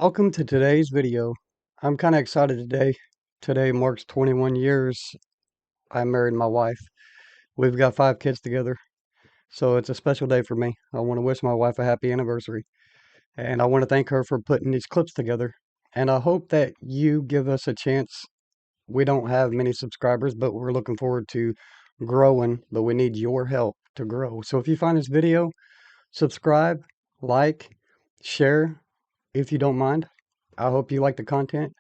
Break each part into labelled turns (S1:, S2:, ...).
S1: Welcome to today's video. I'm kind of excited today. Today marks 21 years I married my wife. We've got 5 kids together, so it's a special day for me. I want to wish my wife a happy anniversary, and I want to thank her for putting these clips together. And I hope that you give us a chance. We don't have many subscribers, but we're looking forward to growing, but we need your help to grow. So if you find this video, subscribe, like, share if you don't mind. I hope you like the content.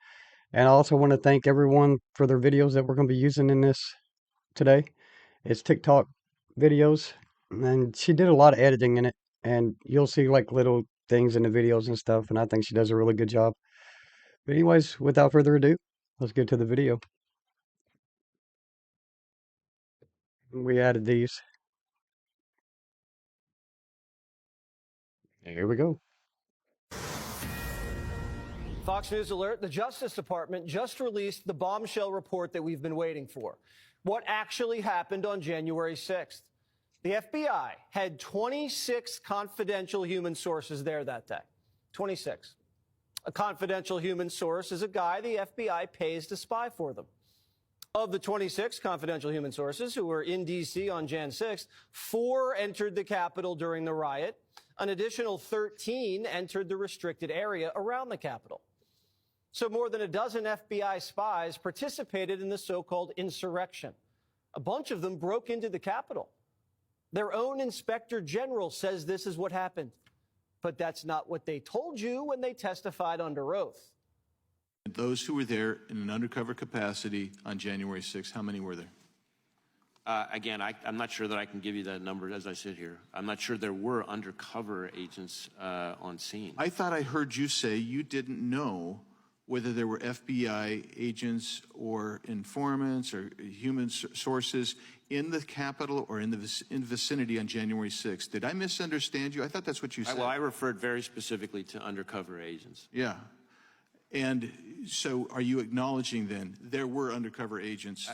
S1: And I also want to thank everyone for their videos that we're going to be using in this today. It's TikTok videos, and she did a lot of editing in it, and you'll see like little things in the videos and stuff, and I think she does a really good job. But anyways, without further ado, let's get to the video. We added these. Here we go.
S2: Fox News alert, the Justice Department just released the bombshell report that we've been waiting for. What actually happened on January 6th? The FBI had 26 confidential human sources there that day. 26. A confidential human source is a guy the FBI pays to spy for them. Of the 26 confidential human sources who were in D.C. on Jan 6th, 4 entered the Capitol during the riot. An additional 13 entered the restricted area around the Capitol. So more than a dozen FBI spies participated in the so-called insurrection. A bunch of them broke into the Capitol. Their own inspector general says this is what happened. But that's not what they told you when they testified under oath.
S3: Those who were there in an undercover capacity on January 6th, how many were there?
S4: Again, I'm not sure that I can give you that number as I sit here. I'm not sure there were undercover agents on scene.
S3: I thought I heard you say you didn't know whether there were FBI agents or informants or human sources in the Capitol or in the vicinity on January 6th. Did I misunderstand you? I thought that's what you said.
S4: Well, I referred very specifically to undercover agents.
S3: Yeah. And so are you acknowledging then there were undercover agents?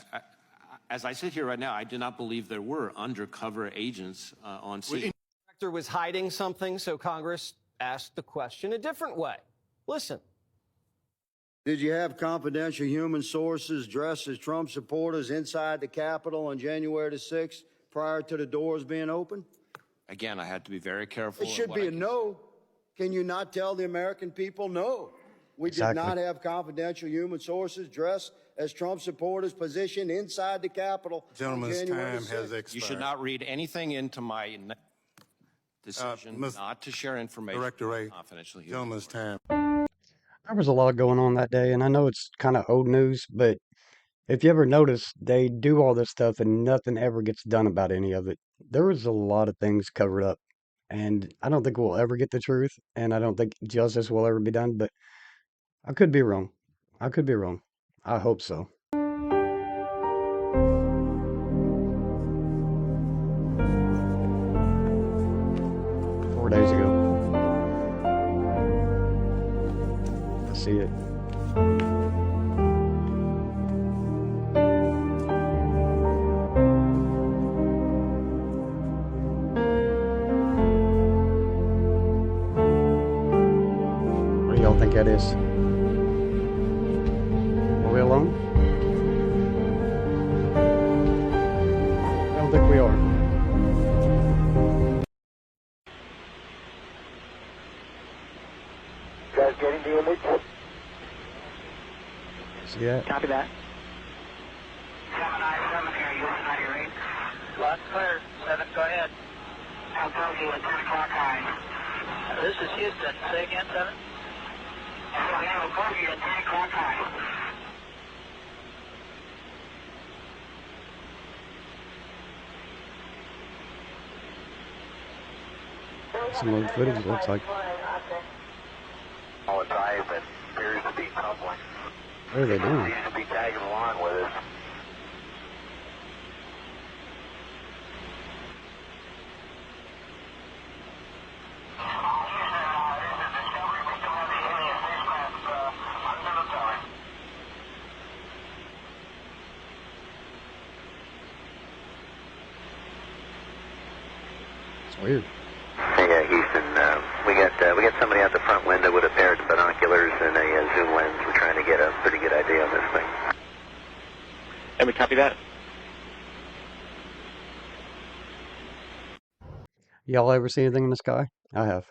S4: As I sit here right now, I do not believe there were undercover agents on scene.
S2: The inspector was hiding something, so Congress asked the question a different way. Listen.
S5: Did you have confidential human sources dressed as Trump supporters inside the Capitol on January the 6th prior to the doors being open?
S4: Again, I had to be very careful.
S5: It should be a no. Can you not tell the American people no? We did not have confidential human sources dressed as Trump supporters positioned inside the Capitol.
S6: Gentleman's time has expired.
S4: You should not read anything into my decision not to share information.
S6: Director Ray,
S4: confidential human
S6: gentleman's time.
S1: There was a lot going on that day, and I know it's kind of old news, but if you ever notice, they do all this stuff and nothing ever gets done about any of it. There was a lot of things covered up, and I don't think we'll ever get the truth, and I don't think justice will ever be done, but I could be wrong. I could be wrong. I hope so. 4 days ago. I see it. What do y'all think that is? Are we alone? I don't think we are.
S7: Guys getting the image?
S1: See that?
S7: Copy that. 797 here, US 98. Lots clear. 7, go ahead. I'll tell you at 10 o'clock high. This is Houston. Say again, 7? We have a bogey at 10 o'clock high.
S1: Some old footage, it looks like.
S7: All the drive that appears to be tumbling.
S1: What are they doing?
S7: Seems to be tagging along with us.
S1: It's weird.
S7: Hey, Houston, we got somebody out the front window with a pair of binoculars. Copy that.
S1: Y'all ever see anything in the sky? I have.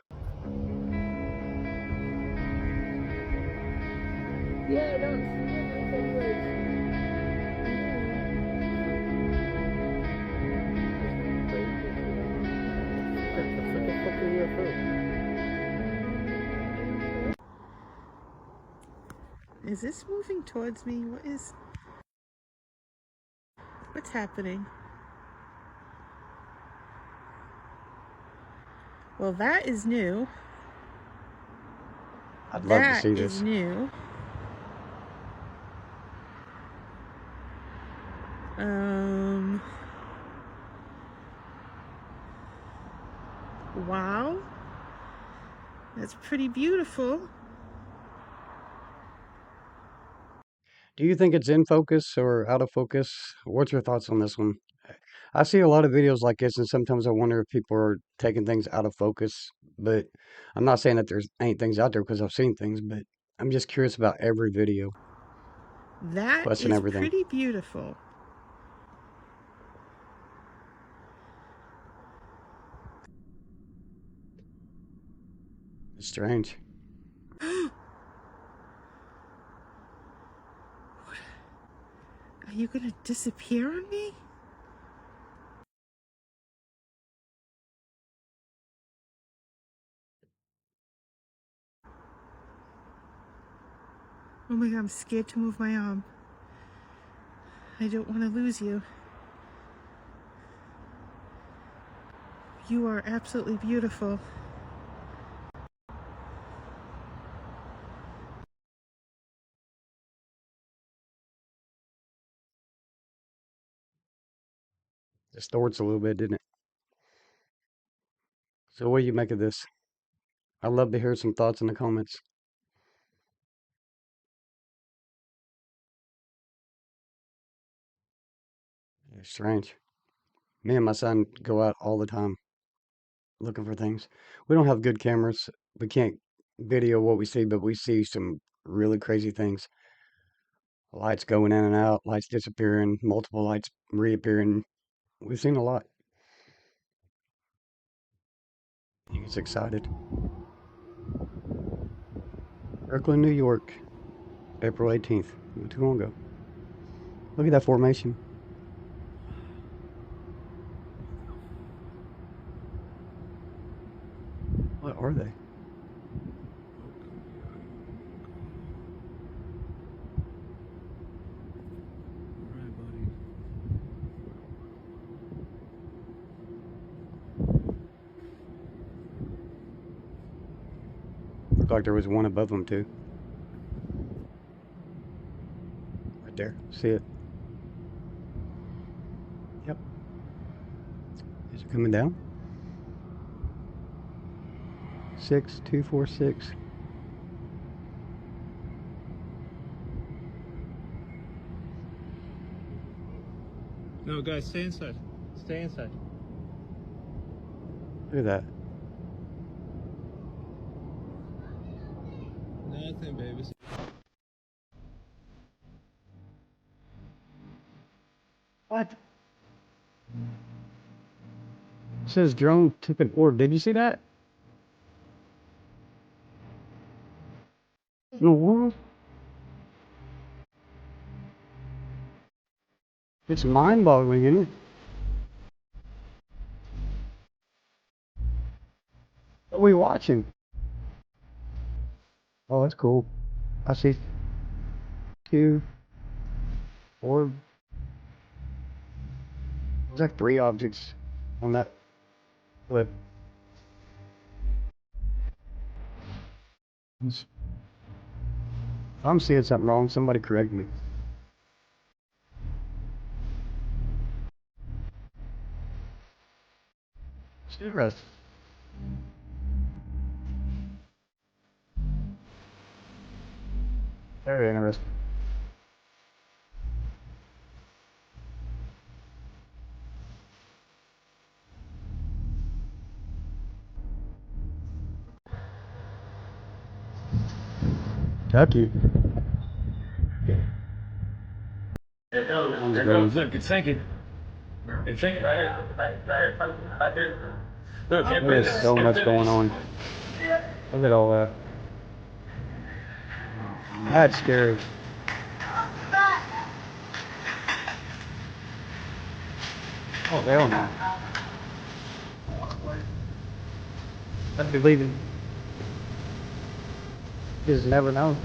S8: Yeah, no, it's like a fucking UFO.
S9: Is this moving towards me? What's happening? Well, that is new.
S1: I'd love to see
S9: That
S1: this.
S9: is new. Wow. That's pretty beautiful.
S1: Do you think it's in focus or out of focus? What's your thoughts on this one? I see a lot of videos like this, and sometimes I wonder if people are taking things out of focus. But I'm not saying that there's ain't things out there because I've seen things, but I'm just curious about every video.
S9: That
S1: Question
S9: is
S1: everything.
S9: pretty beautiful.
S1: It's strange.
S9: Are you gonna disappear on me? Oh my god, I'm scared to move my arm. I don't want to lose you. You are absolutely beautiful.
S1: Distorts a little bit, didn't it? So what do you make of this? I'd love to hear some thoughts in the comments. It's strange. Me and my son go out all the time looking for things. We don't have good cameras. We can't video what we see, but we see some really crazy things. Lights going in and out, lights disappearing, multiple lights reappearing. We've seen a lot. He gets excited. Brooklyn, New York, April 18th. Not too long ago. Look at that formation. What are they? Looked like there was one above them too. Right there. See it? Yep. Is it coming down? 6246.
S10: No, guys, stay inside. Stay inside.
S1: Look at that.
S10: Nothing, baby.
S1: What? It says drone took an orb. Did you see that? In the world? It's mind-boggling, isn't it? What are we watching? Oh, that's cool. I see 2 orb. There's like 3 objects on that clip. If I'm seeing something wrong, somebody correct me. It's interesting. Very interesting. Kentucky. There goes.
S10: Look, it's sinking. It's sinking right here. Right here. Look,
S1: There's so much going on. Look at all that. That's scary. Oh, hell no. I'd be leaving. You just never know.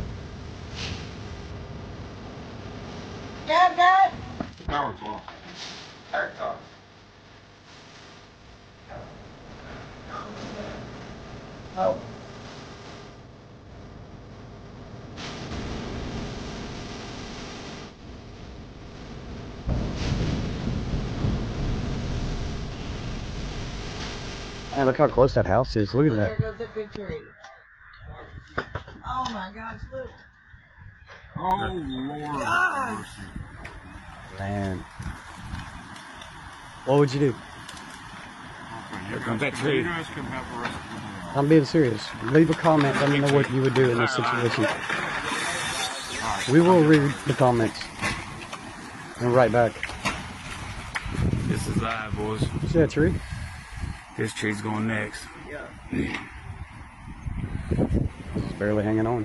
S7: Dad!
S1: Oh. Man, look how close that house is. Look at
S8: There
S1: that.
S8: goes the big tree. Oh my gosh, look.
S6: Oh, Lord.
S8: God.
S1: Man. What would you do?
S10: Here comes that tree.
S6: You guys can have the rest of the
S1: I'm being serious. Leave a comment. Let me know what you would do in this situation. We will read the comments and write back.
S10: This is live, boys.
S1: See that tree?
S10: This tree's going next.
S1: It's barely hanging on.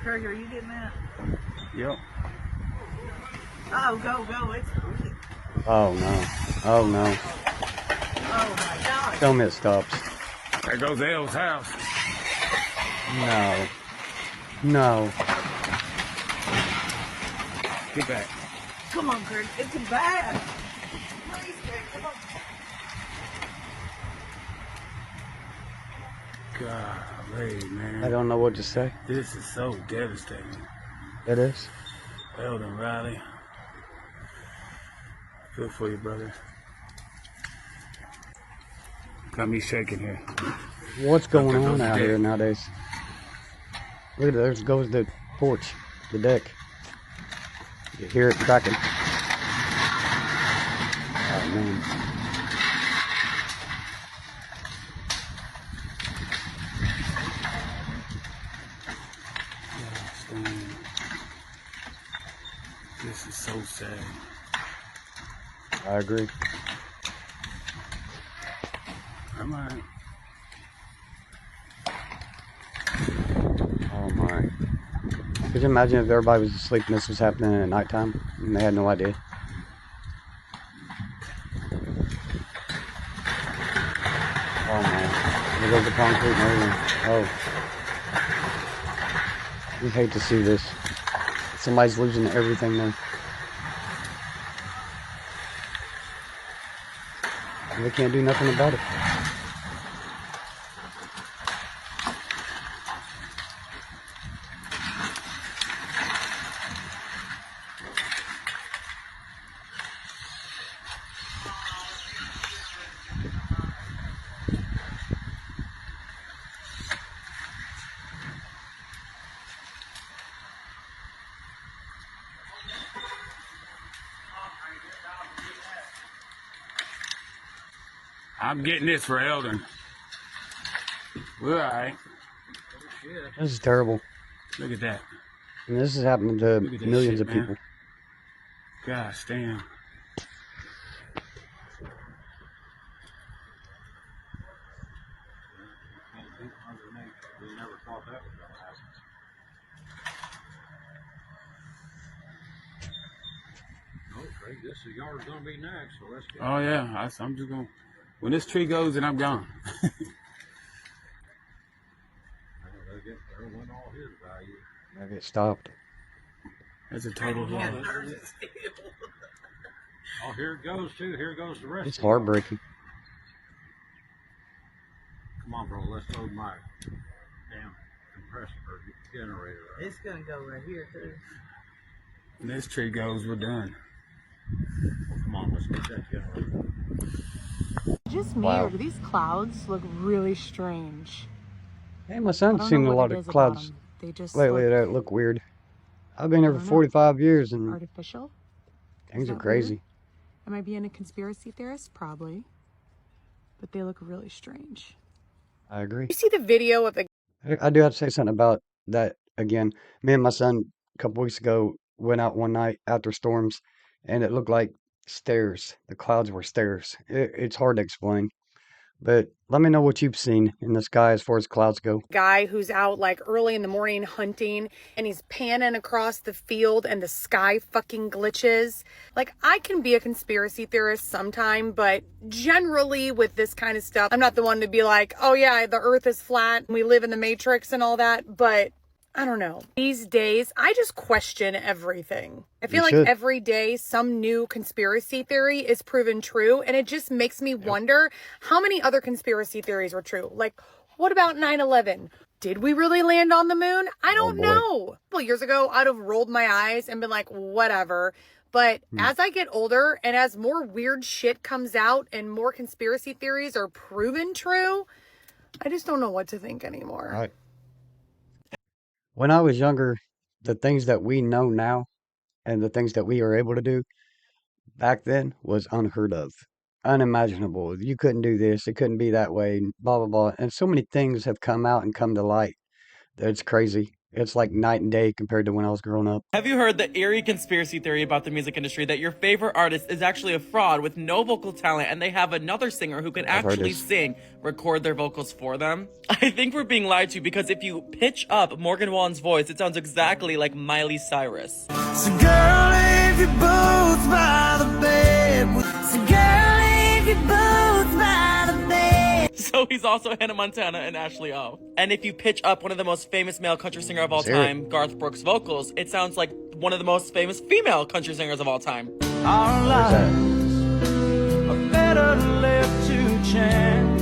S8: Craig, are you getting that?
S10: Yep.
S8: Oh, go. It's moving.
S1: Oh no. Oh no.
S8: Oh my gosh.
S1: Tell me it stops.
S10: There goes Elle's house.
S1: No. No.
S10: Get back.
S8: Come on, Craig. It's bad. Please, Craig, come on.
S10: Golly, man.
S1: I don't know what to say.
S10: This is so devastating.
S1: It is.
S10: Eldon Riley. Feel for you, brother. Got me shaking here.
S1: What's going
S10: There
S1: on
S10: goes
S1: out
S10: the
S1: here
S10: deck.
S1: nowadays? Look at there goes the porch, the deck. You hear it cracking. Oh man.
S10: This is so sad.
S1: I agree.
S10: I'm alright.
S1: Oh my. Could you imagine if everybody was asleep and this was happening at nighttime and they had no idea? Oh man. There goes the concrete and everything. Oh. We hate to see this. Somebody's losing everything there. And they can't do nothing about it.
S10: I'm getting this for Eldon. We're alright.
S1: This is terrible.
S10: Look at that.
S1: And this is happening to
S10: Look at that
S1: millions
S10: shit,
S1: of
S10: man.
S1: people.
S10: Gosh damn.
S6: This is yours gonna be next, so let's get
S10: Oh yeah, I'm just gonna. When this tree goes, then I'm gone.
S6: everyone all his value.
S1: I get stopped.
S10: That's a total loss.
S6: Oh, here it goes too. Here goes the rest.
S1: It's
S6: of it.
S1: heartbreaking.
S6: Come on, bro. Let's load my damn compressor or generator. Up.
S8: It's gonna go right here too.
S10: When this tree goes, we're done.
S6: Well, come on, let's get that generator.
S11: Just me,
S1: Wow.
S11: or do these clouds look really strange?
S1: Hey, my
S11: I
S1: son's
S11: don't
S1: seen
S11: know
S1: a
S11: what
S1: lot
S11: it
S1: of
S11: is about
S1: clouds
S11: 'em. They just
S1: lately
S11: look
S1: that look weird. I've been here
S11: I
S1: for
S11: don't know.
S1: 45 years and
S11: artificial.
S1: things
S11: Is
S1: are
S11: that
S1: crazy.
S11: weird? Am I being a conspiracy theorist? Probably. But they look really strange.
S1: I agree.
S11: You see the video of the
S1: I do have to say something about that again. Me and my son a couple weeks ago went out one night after storms and it looked like stairs. The clouds were stairs. It's hard to explain. But let me know what you've seen in the sky as far as clouds go.
S11: Guy who's out like early in the morning hunting and he's panning across the field and the sky fucking glitches. Like, I can be a conspiracy theorist sometime, but generally with this kind of stuff, I'm not the one to be like, oh yeah, the earth is flat and we live in the Matrix and all that. But I don't know. These days, I just question everything. I feel like every day some new conspiracy theory is proven true, and it just makes me wonder how many other conspiracy theories were true. Like, what about 9/11? Did we really land on the moon? I don't know. A couple years ago, I'd have rolled my eyes and been like, whatever. But as I get older and as more weird shit comes out and more conspiracy theories are proven true, I just don't know what to think anymore.
S1: Right. When I was younger, the things that we know now and the things that we are able to do back then was unheard of, unimaginable. You couldn't do this, it couldn't be that way, blah, blah, blah. And so many things have come out and come to light that it's crazy. It's like night and day compared to when I was growing up.
S12: Have you heard the eerie conspiracy theory about the music industry that your favorite artist is actually a fraud with no vocal talent and they have another singer who can actually sing, record their vocals for them? I think we're being lied to because if you pitch up Morgan Wallen's voice, it sounds exactly like Miley Cyrus.
S13: So girl, if you both by the bed with... So girl, if you both by the bed...
S12: So he's also Hannah Montana and Ashley O. And if you pitch up one of the most famous male country singer of all time, Garth Brooks' vocals, it sounds like one of the most famous female country singers of all time.
S13: Our lives are better left to chance.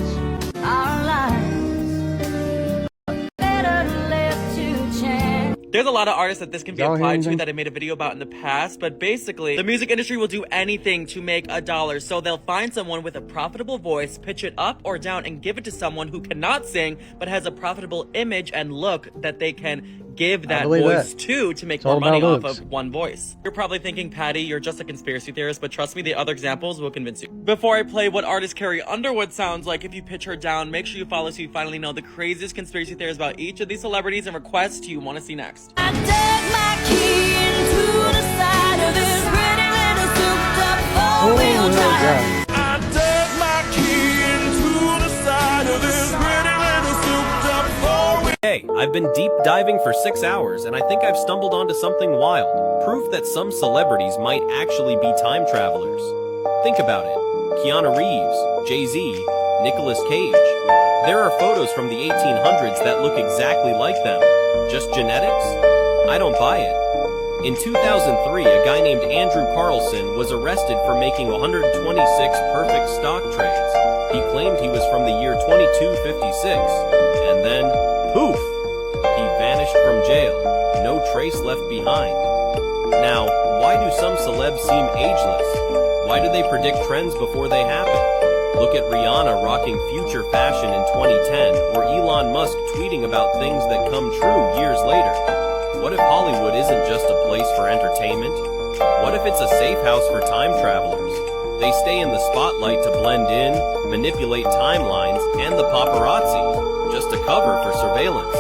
S13: Our lives are better left to chance.
S12: There's a lot of artists that this can be applied to that I made a video about in the past, but basically, the music industry will do anything to make $1. So they'll find someone with a profitable voice, pitch it up or down, and give it to someone who cannot sing, but has a profitable image and look that they can give that voice to make more money off of one voice. You're probably thinking, Patty, you're just a conspiracy theorist, but trust me, the other examples will convince you. Before I play what artist Carrie Underwood sounds like if you pitch her down, make sure you follow so you finally know the craziest conspiracy theories about each of these celebrities and requests you want to see next.
S13: I dug my key into the side of this pretty little souped-up four-wheel drive. I dug my key into the side of this pretty little souped-up four-wheel.
S14: Hey, I've been deep diving for 6 hours, and I think I've stumbled onto something wild. Proof that some celebrities might actually be time travelers. Think about it. Keanu Reeves, Jay-Z, Nicolas Cage. There are photos from the 1800s that look exactly like them. Just genetics? I don't buy it. In 2003, a guy named Andrew Carlson was arrested for making 126 perfect stock trades. He claimed he was from the year 2256, and then, poof! He vanished from jail. No trace left behind. Now, why do some celebs seem ageless? Why do they predict trends before they happen? Look at Rihanna rocking future fashion in 2010, or Elon Musk tweeting about things that come true years later. What if Hollywood isn't just a place for entertainment? What if it's a safe house for time travelers? They stay in the spotlight to blend in, manipulate timelines, and the paparazzi, just a cover for surveillance.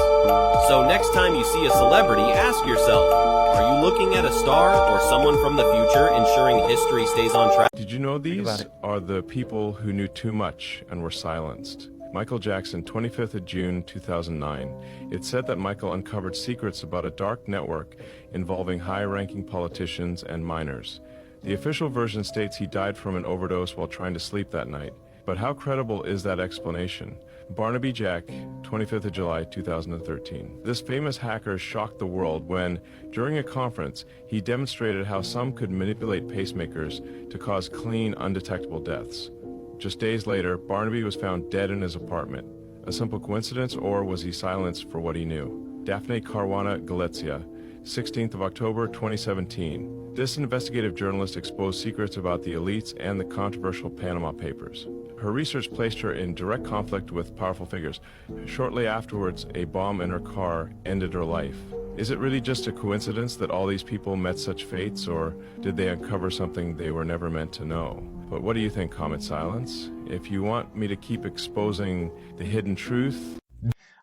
S14: So next time you see a celebrity, ask yourself, are you looking at a star or someone from the future ensuring history stays on track?
S15: Did you know these are the people who knew too much and were silenced? Michael Jackson, 25th of June, 2009. It's said that Michael uncovered secrets about a dark network involving high-ranking politicians and minors. The official version states he died from an overdose while trying to sleep that night. But how credible is that explanation? Barnaby Jack, 25th of July, 2013. This famous hacker shocked the world when, during a conference, he demonstrated how some could manipulate pacemakers to cause clean, undetectable deaths. Just days later, Barnaby was found dead in his apartment. A simple coincidence, or was he silenced for what he knew? Daphne Caruana Galizia, 16th of October, 2017. This investigative journalist exposed secrets about the elites and the controversial Panama Papers. Her research placed her in direct conflict with powerful figures. Shortly afterwards, a bomb in her car ended her life. Is it really just a coincidence that all these people met such fates, or did they uncover something they were never meant to know? But what do you think, Comet Silence? If you want me to keep exposing the hidden truth...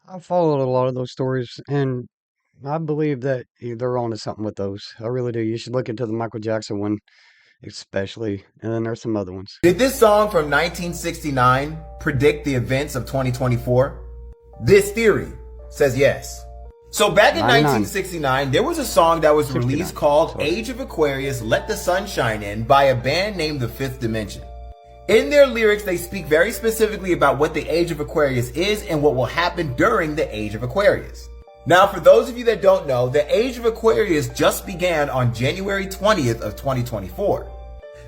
S1: I followed a lot of those stories, and I believe that they're on to something with those. I really do. You should look into the Michael Jackson one. especially, and then there's some other ones.
S16: Did this song from 1969 predict the events of 2024? This theory says yes. So back in 1969, there was a song that was released called Age of Aquarius, Let the Sun Shine In by a band named The Fifth Dimension. In their lyrics, they speak very specifically about what the Age of Aquarius is and what will happen during the Age of Aquarius. Now, for those of you that don't know, the Age of Aquarius just began on January 20th of 2024.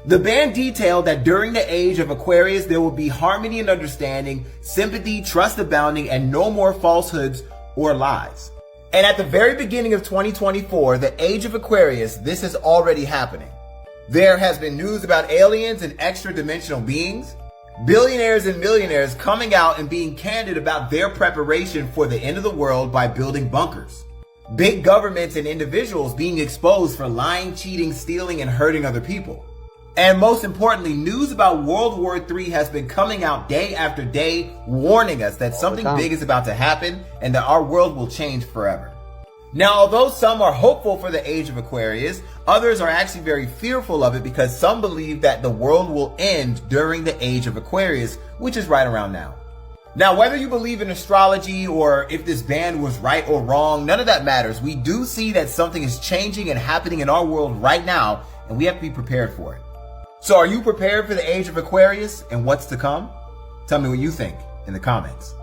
S16: The band detailed that during the Age of Aquarius, there will be harmony and understanding, sympathy, trust abounding, and no more falsehoods or lies. And at the very beginning of 2024, the Age of Aquarius, this is already happening. There has been news about aliens and extra-dimensional beings, billionaires and millionaires coming out and being candid about their preparation for the end of the world by building bunkers. Big governments and individuals being exposed for lying, cheating, stealing, and hurting other people. And most importantly, news about World War III has been coming out day after day, warning us that something big is about to happen and that our world will change forever. Now, although some are hopeful for the Age of Aquarius, others are actually very fearful of it because some believe that the world will end during the Age of Aquarius, which is right around now. Now, whether you believe in astrology or if this band was right or wrong, none of that matters. We do see that something is changing and happening in our world right now, and we have to be prepared for it. So are you prepared for the Age of Aquarius and what's to come? Tell me what you think in the comments.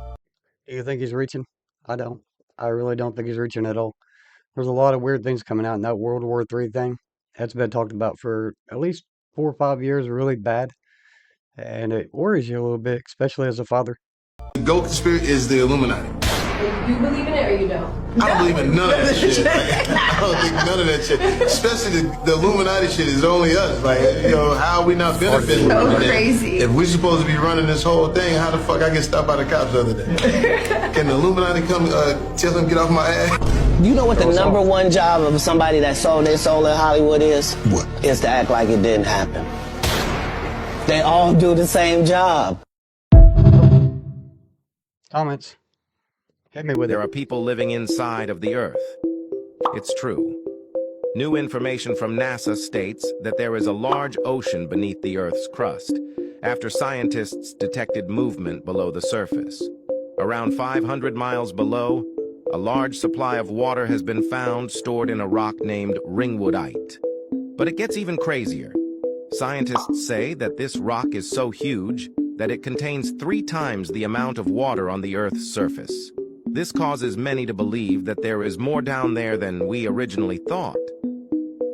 S1: Do you think he's reaching? I don't. I really don't think he's reaching at all. There's a lot of weird things coming out in that World War III thing. That's been talked about for at least 4 or 5 years, really bad. And it worries you a little bit, especially as a father.
S17: The GOAT conspiracy is the Illuminati.
S8: You believe in it or you don't?
S17: I don't believe in none of that shit. I don't think none of that shit. Especially the Illuminati shit is only us. Like, you know, how are we not benefiting from that?
S8: Crazy.
S17: If we're supposed to be running this whole thing, how the fuck I get stopped by the cops the other day? Can the Illuminati come tell them get off my ass?
S18: You know what the number one job of somebody that sold their soul in Hollywood is?
S17: What?
S18: Is to act like it didn't happen. They all do the same job.
S1: Comments. Hit me with it.
S19: There are people living inside of the Earth. It's true. New information from NASA states that there is a large ocean beneath the Earth's crust, after scientists detected movement below the surface. Around 500 miles below, a large supply of water has been found stored in a rock named ringwoodite. But it gets even crazier. Scientists say that this rock is so huge that it contains 3 times the amount of water on the Earth's surface. This causes many to believe that there is more down there than we originally thought,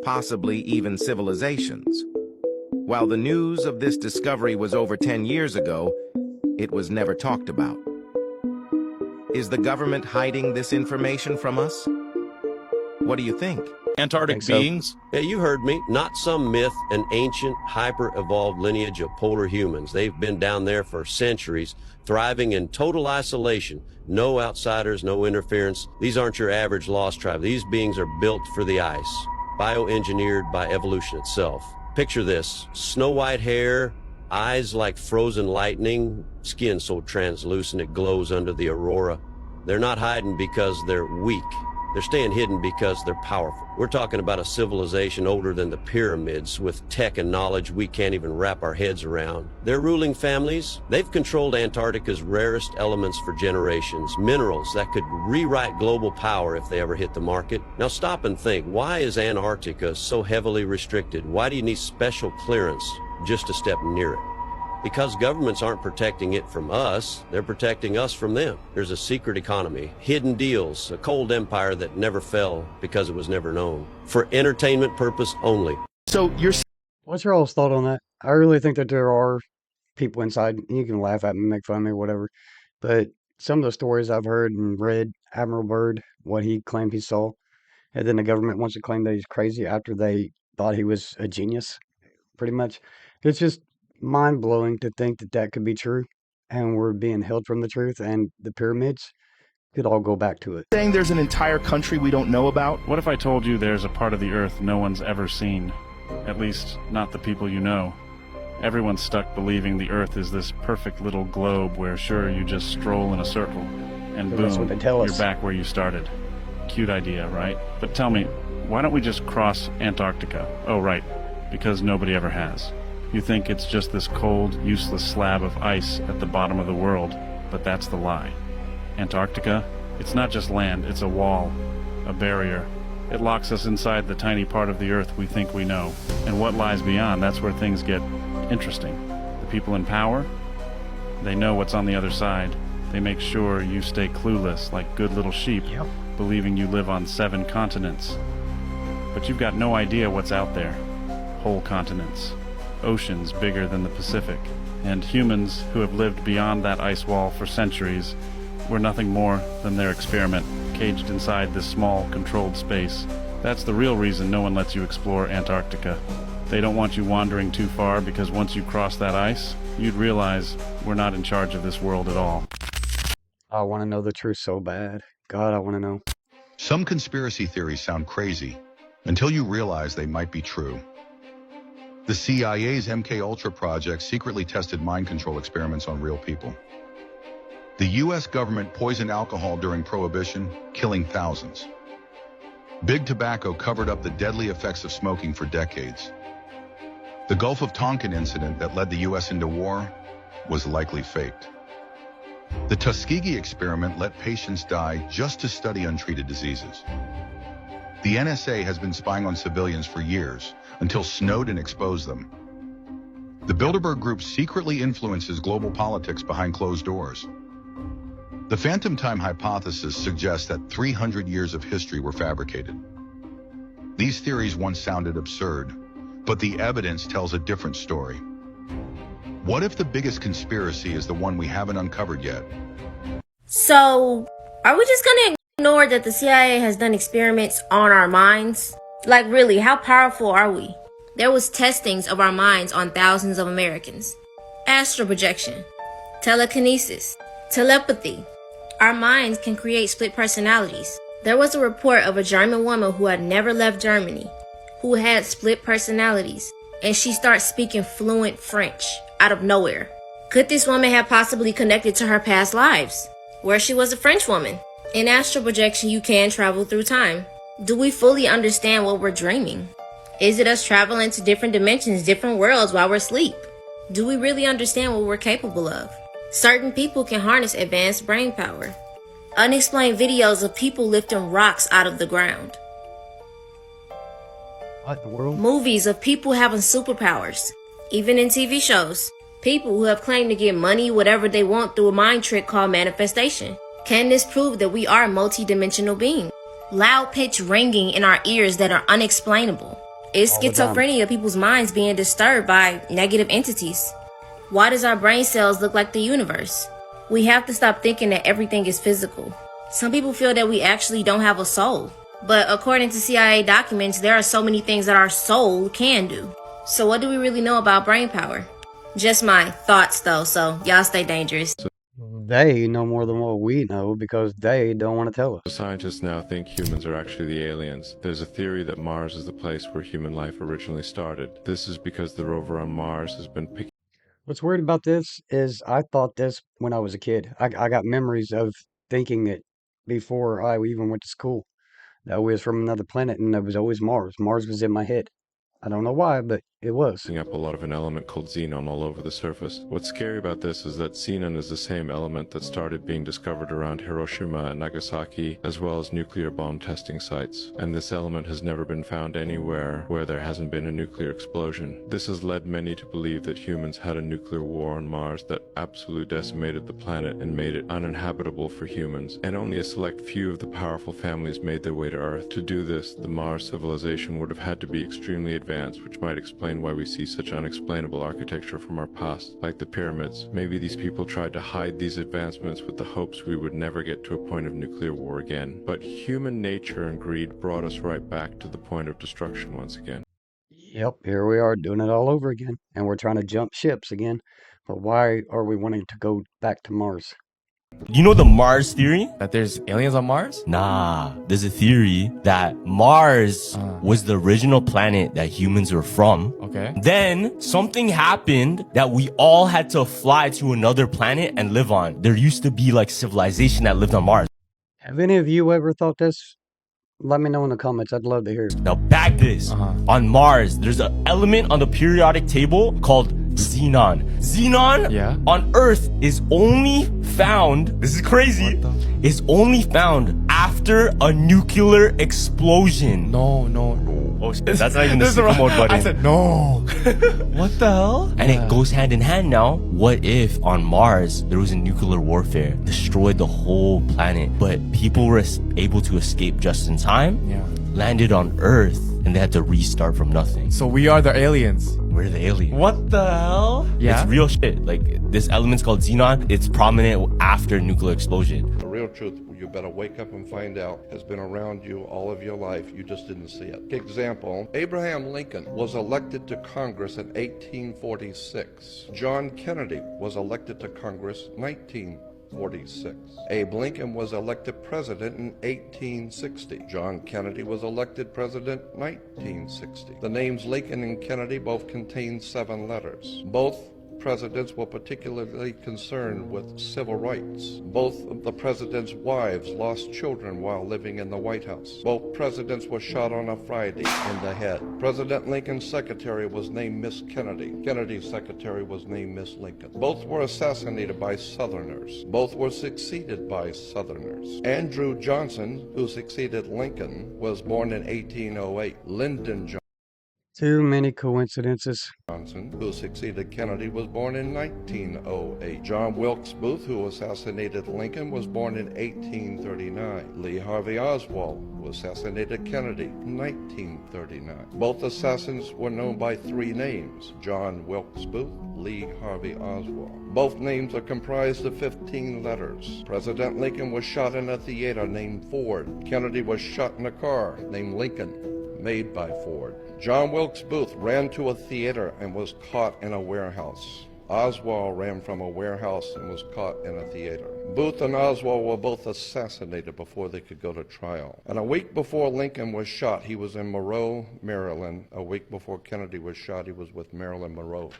S19: possibly even civilizations. While the news of this discovery was over 10 years ago, it was never talked about. Is the government hiding this information from us? What do you think?
S20: Antarctic beings? Yeah, you heard me. Not some myth, an ancient, hyper-evolved lineage of polar humans. They've been down there for centuries, thriving in total isolation. No outsiders, no interference. These aren't your average lost tribe. These beings are built for the ice, bioengineered by evolution itself. Picture this: snow-white hair, eyes like frozen lightning, skin so translucent it glows under the aurora. They're not hiding because they're weak. They're staying hidden because they're powerful. We're talking about a civilization older than the pyramids, with tech and knowledge we can't even wrap our heads around. Their ruling families, they've controlled Antarctica's rarest elements for generations, minerals that could rewrite global power if they ever hit the market. Now stop and think, why is Antarctica so heavily restricted? Why do you need special clearance just to step near it? Because governments aren't protecting it from us, they're protecting us from them. There's a secret economy, hidden deals, a cold empire that never fell because it was never known. For entertainment purpose only.
S1: So what's your all's thought on that? I really think that there are people inside. You can laugh at me, make fun of me, whatever. But some of the stories I've heard and read, Admiral Byrd, what he claimed he saw, and then the government wants to claim that he's crazy after they thought he was a genius, pretty much. It's just mind-blowing to think that that could be true, and we're being held from the truth, and the pyramids could all go back to it.
S21: Saying there's an entire country we don't know about?
S10: What if I told you there's a part of the Earth no one's ever seen? At least, not the people you know. Everyone's stuck believing the Earth is this perfect little globe where, sure, you just stroll in a circle, and boom,
S1: that's what they tell us.
S10: You're back where you started. Cute idea, right? But tell me, why don't we just cross Antarctica? Oh, right. because nobody ever has. You think it's just this cold, useless slab of ice at the bottom of the world, but that's the lie. Antarctica, it's not just land, it's a wall, a barrier. It locks us inside the tiny part of the Earth we think we know. And what lies beyond, that's where things get interesting. The people in power, they know what's on the other side. They make sure you stay clueless like good little sheep, believing you live on 7 continents. But you've got no idea what's out there. Whole continents. Oceans bigger than the Pacific. And humans who have lived beyond that ice wall for centuries were nothing more than their experiment, caged inside this small, controlled space. That's the real reason no one lets you explore Antarctica. They don't want you wandering too far because once you cross that ice, you'd realize we're not in charge of this world at all.
S1: I want to know the truth so bad. God, I want to know.
S3: Some conspiracy theories sound crazy until you realize they might be true. The CIA's MKUltra project secretly tested mind control experiments on real people. The US government poisoned alcohol during Prohibition, killing thousands. Big Tobacco covered up the deadly effects of smoking for decades. The Gulf of Tonkin incident that led the US into war was likely faked. The Tuskegee experiment let patients die just to study untreated diseases. The NSA has been spying on civilians for years, until Snowden exposed them. The Bilderberg Group secretly influences global politics behind closed doors. The phantom time hypothesis suggests that 300 years of history were fabricated. These theories once sounded absurd, but the evidence tells a different story. What if the biggest conspiracy is the one we haven't uncovered yet?
S22: So, are we just gonna ignore that the CIA has done experiments on our minds? Like really, how powerful are we? There was testings of our minds on thousands of Americans. Astral projection, telekinesis, telepathy. Our minds can create split personalities. There was a report of a German woman who had never left Germany, who had split personalities, and she starts speaking fluent French out of nowhere. Could this woman have possibly connected to her past lives, where she was a French woman? In astral projection, you can travel through time. Do we fully understand what we're dreaming? Is it us traveling to different dimensions, different worlds while we're asleep? Do we really understand what we're capable of? Certain people can harness advanced brain power. Unexplained videos of people lifting rocks out of the ground.
S1: What in the world?
S22: Movies of people having superpowers. Even in TV shows. People who have claimed to get money, whatever they want, through a mind trick called manifestation. Can this prove that we are multi-dimensional beings? Loud pitch ringing in our ears that are unexplainable. Is schizophrenia people's minds being disturbed by negative entities? Why does our brain cells look like the universe? We have to stop thinking that everything is physical. Some people feel that we actually don't have a soul. But according to CIA documents, there are so many things that our soul can do. So what do we really know about brain power? Just my thoughts though, so y'all stay dangerous.
S1: They know more than what we know because they don't want to tell us.
S15: Scientists now think humans are actually the aliens. There's a theory that Mars is the place where human life originally started. This is because the rover on Mars has been picking.
S1: What's weird about this is I thought this when I was a kid. I got memories of thinking it before I even went to school. That we was from another planet and it was always Mars. Mars was in my head. I don't know why, but it was.
S15: Up a lot of an element called xenon all over the surface. What's scary about this is that xenon is the same element that started being discovered around Hiroshima and Nagasaki, as well as nuclear bomb testing sites. And this element has never been found anywhere where there hasn't been a nuclear explosion. This has led many to believe that humans had a nuclear war on Mars that absolutely decimated the planet and made it uninhabitable for humans. And only a select few of the powerful families made their way to Earth. To do this, the Mars civilization would have had to be extremely advanced, which might explain why we see such unexplainable architecture from our past, like the pyramids. Maybe these people tried to hide these advancements with the hopes we would never get to a point of nuclear war again. But human nature and greed brought us right back to the point of destruction once again.
S1: Yep, here we are doing it all over again, and we're trying to jump ships again. But why are we wanting to go back to Mars?
S23: You know the Mars theory?
S24: That there's aliens on Mars?
S23: Nah, there's a theory that Mars was the original planet that humans were from.
S24: Okay.
S23: Then something happened that we all had to fly to another planet and live on. There used to be like civilization that lived on Mars.
S1: Have any of you ever thought this Let me know in the comments. I'd love to hear.
S23: Now back this. On Mars, there's an element on the periodic table called xenon. Xenon on Earth is only found, this is crazy, is only found after a nuclear explosion.
S2: No.
S23: Oh shit, that's not even the super mode button.
S2: I said no. What the hell?
S23: And it goes hand in hand now. What if on Mars there was a nuclear warfare, destroyed the whole planet, but people were able to escape just in time, landed on Earth, and they had to restart from nothing.
S2: So we are the aliens.
S23: We're the aliens.
S2: What the hell? Yeah.
S23: It's real shit. Like, this element's called xenon. It's prominent after nuclear explosion.
S4: The real truth, you better wake up and find out, has been around you all of your life. You just didn't see it. Example, Abraham Lincoln was elected to Congress in 1846. John Kennedy was elected to Congress 1946. Abe Lincoln was elected president in 1860. John Kennedy was elected president 1960. The names Lincoln and Kennedy both contain 7 letters. Both presidents were particularly concerned with civil rights. Both of the president's wives lost children while living in the White House. Both presidents were shot on a Friday in the head. President Lincoln's secretary was named Miss Kennedy. Kennedy's secretary was named Miss Lincoln. Both were assassinated by Southerners. Both were succeeded by Southerners. Andrew Johnson, who succeeded Lincoln, was born in 1808. Lyndon
S1: Too many coincidences.
S4: Johnson, who succeeded Kennedy, was born in 1908. John Wilkes Booth, who assassinated Lincoln, was born in 1839. Lee Harvey Oswald, who assassinated Kennedy, in 1939. Both assassins were known by 3 names: John Wilkes Booth, Lee Harvey Oswald. Both names are comprised of 15 letters. President Lincoln was shot in a theater named Ford. Kennedy was shot in a car named Lincoln, made by Ford. John Wilkes Booth ran to a theater and was caught in a warehouse. Oswald ran from a warehouse and was caught in a theater. Booth and Oswald were both assassinated before they could go to trial. And a week before Lincoln was shot, he was in Monroe, Maryland. A week before Kennedy was shot, he was with Marilyn Monroe.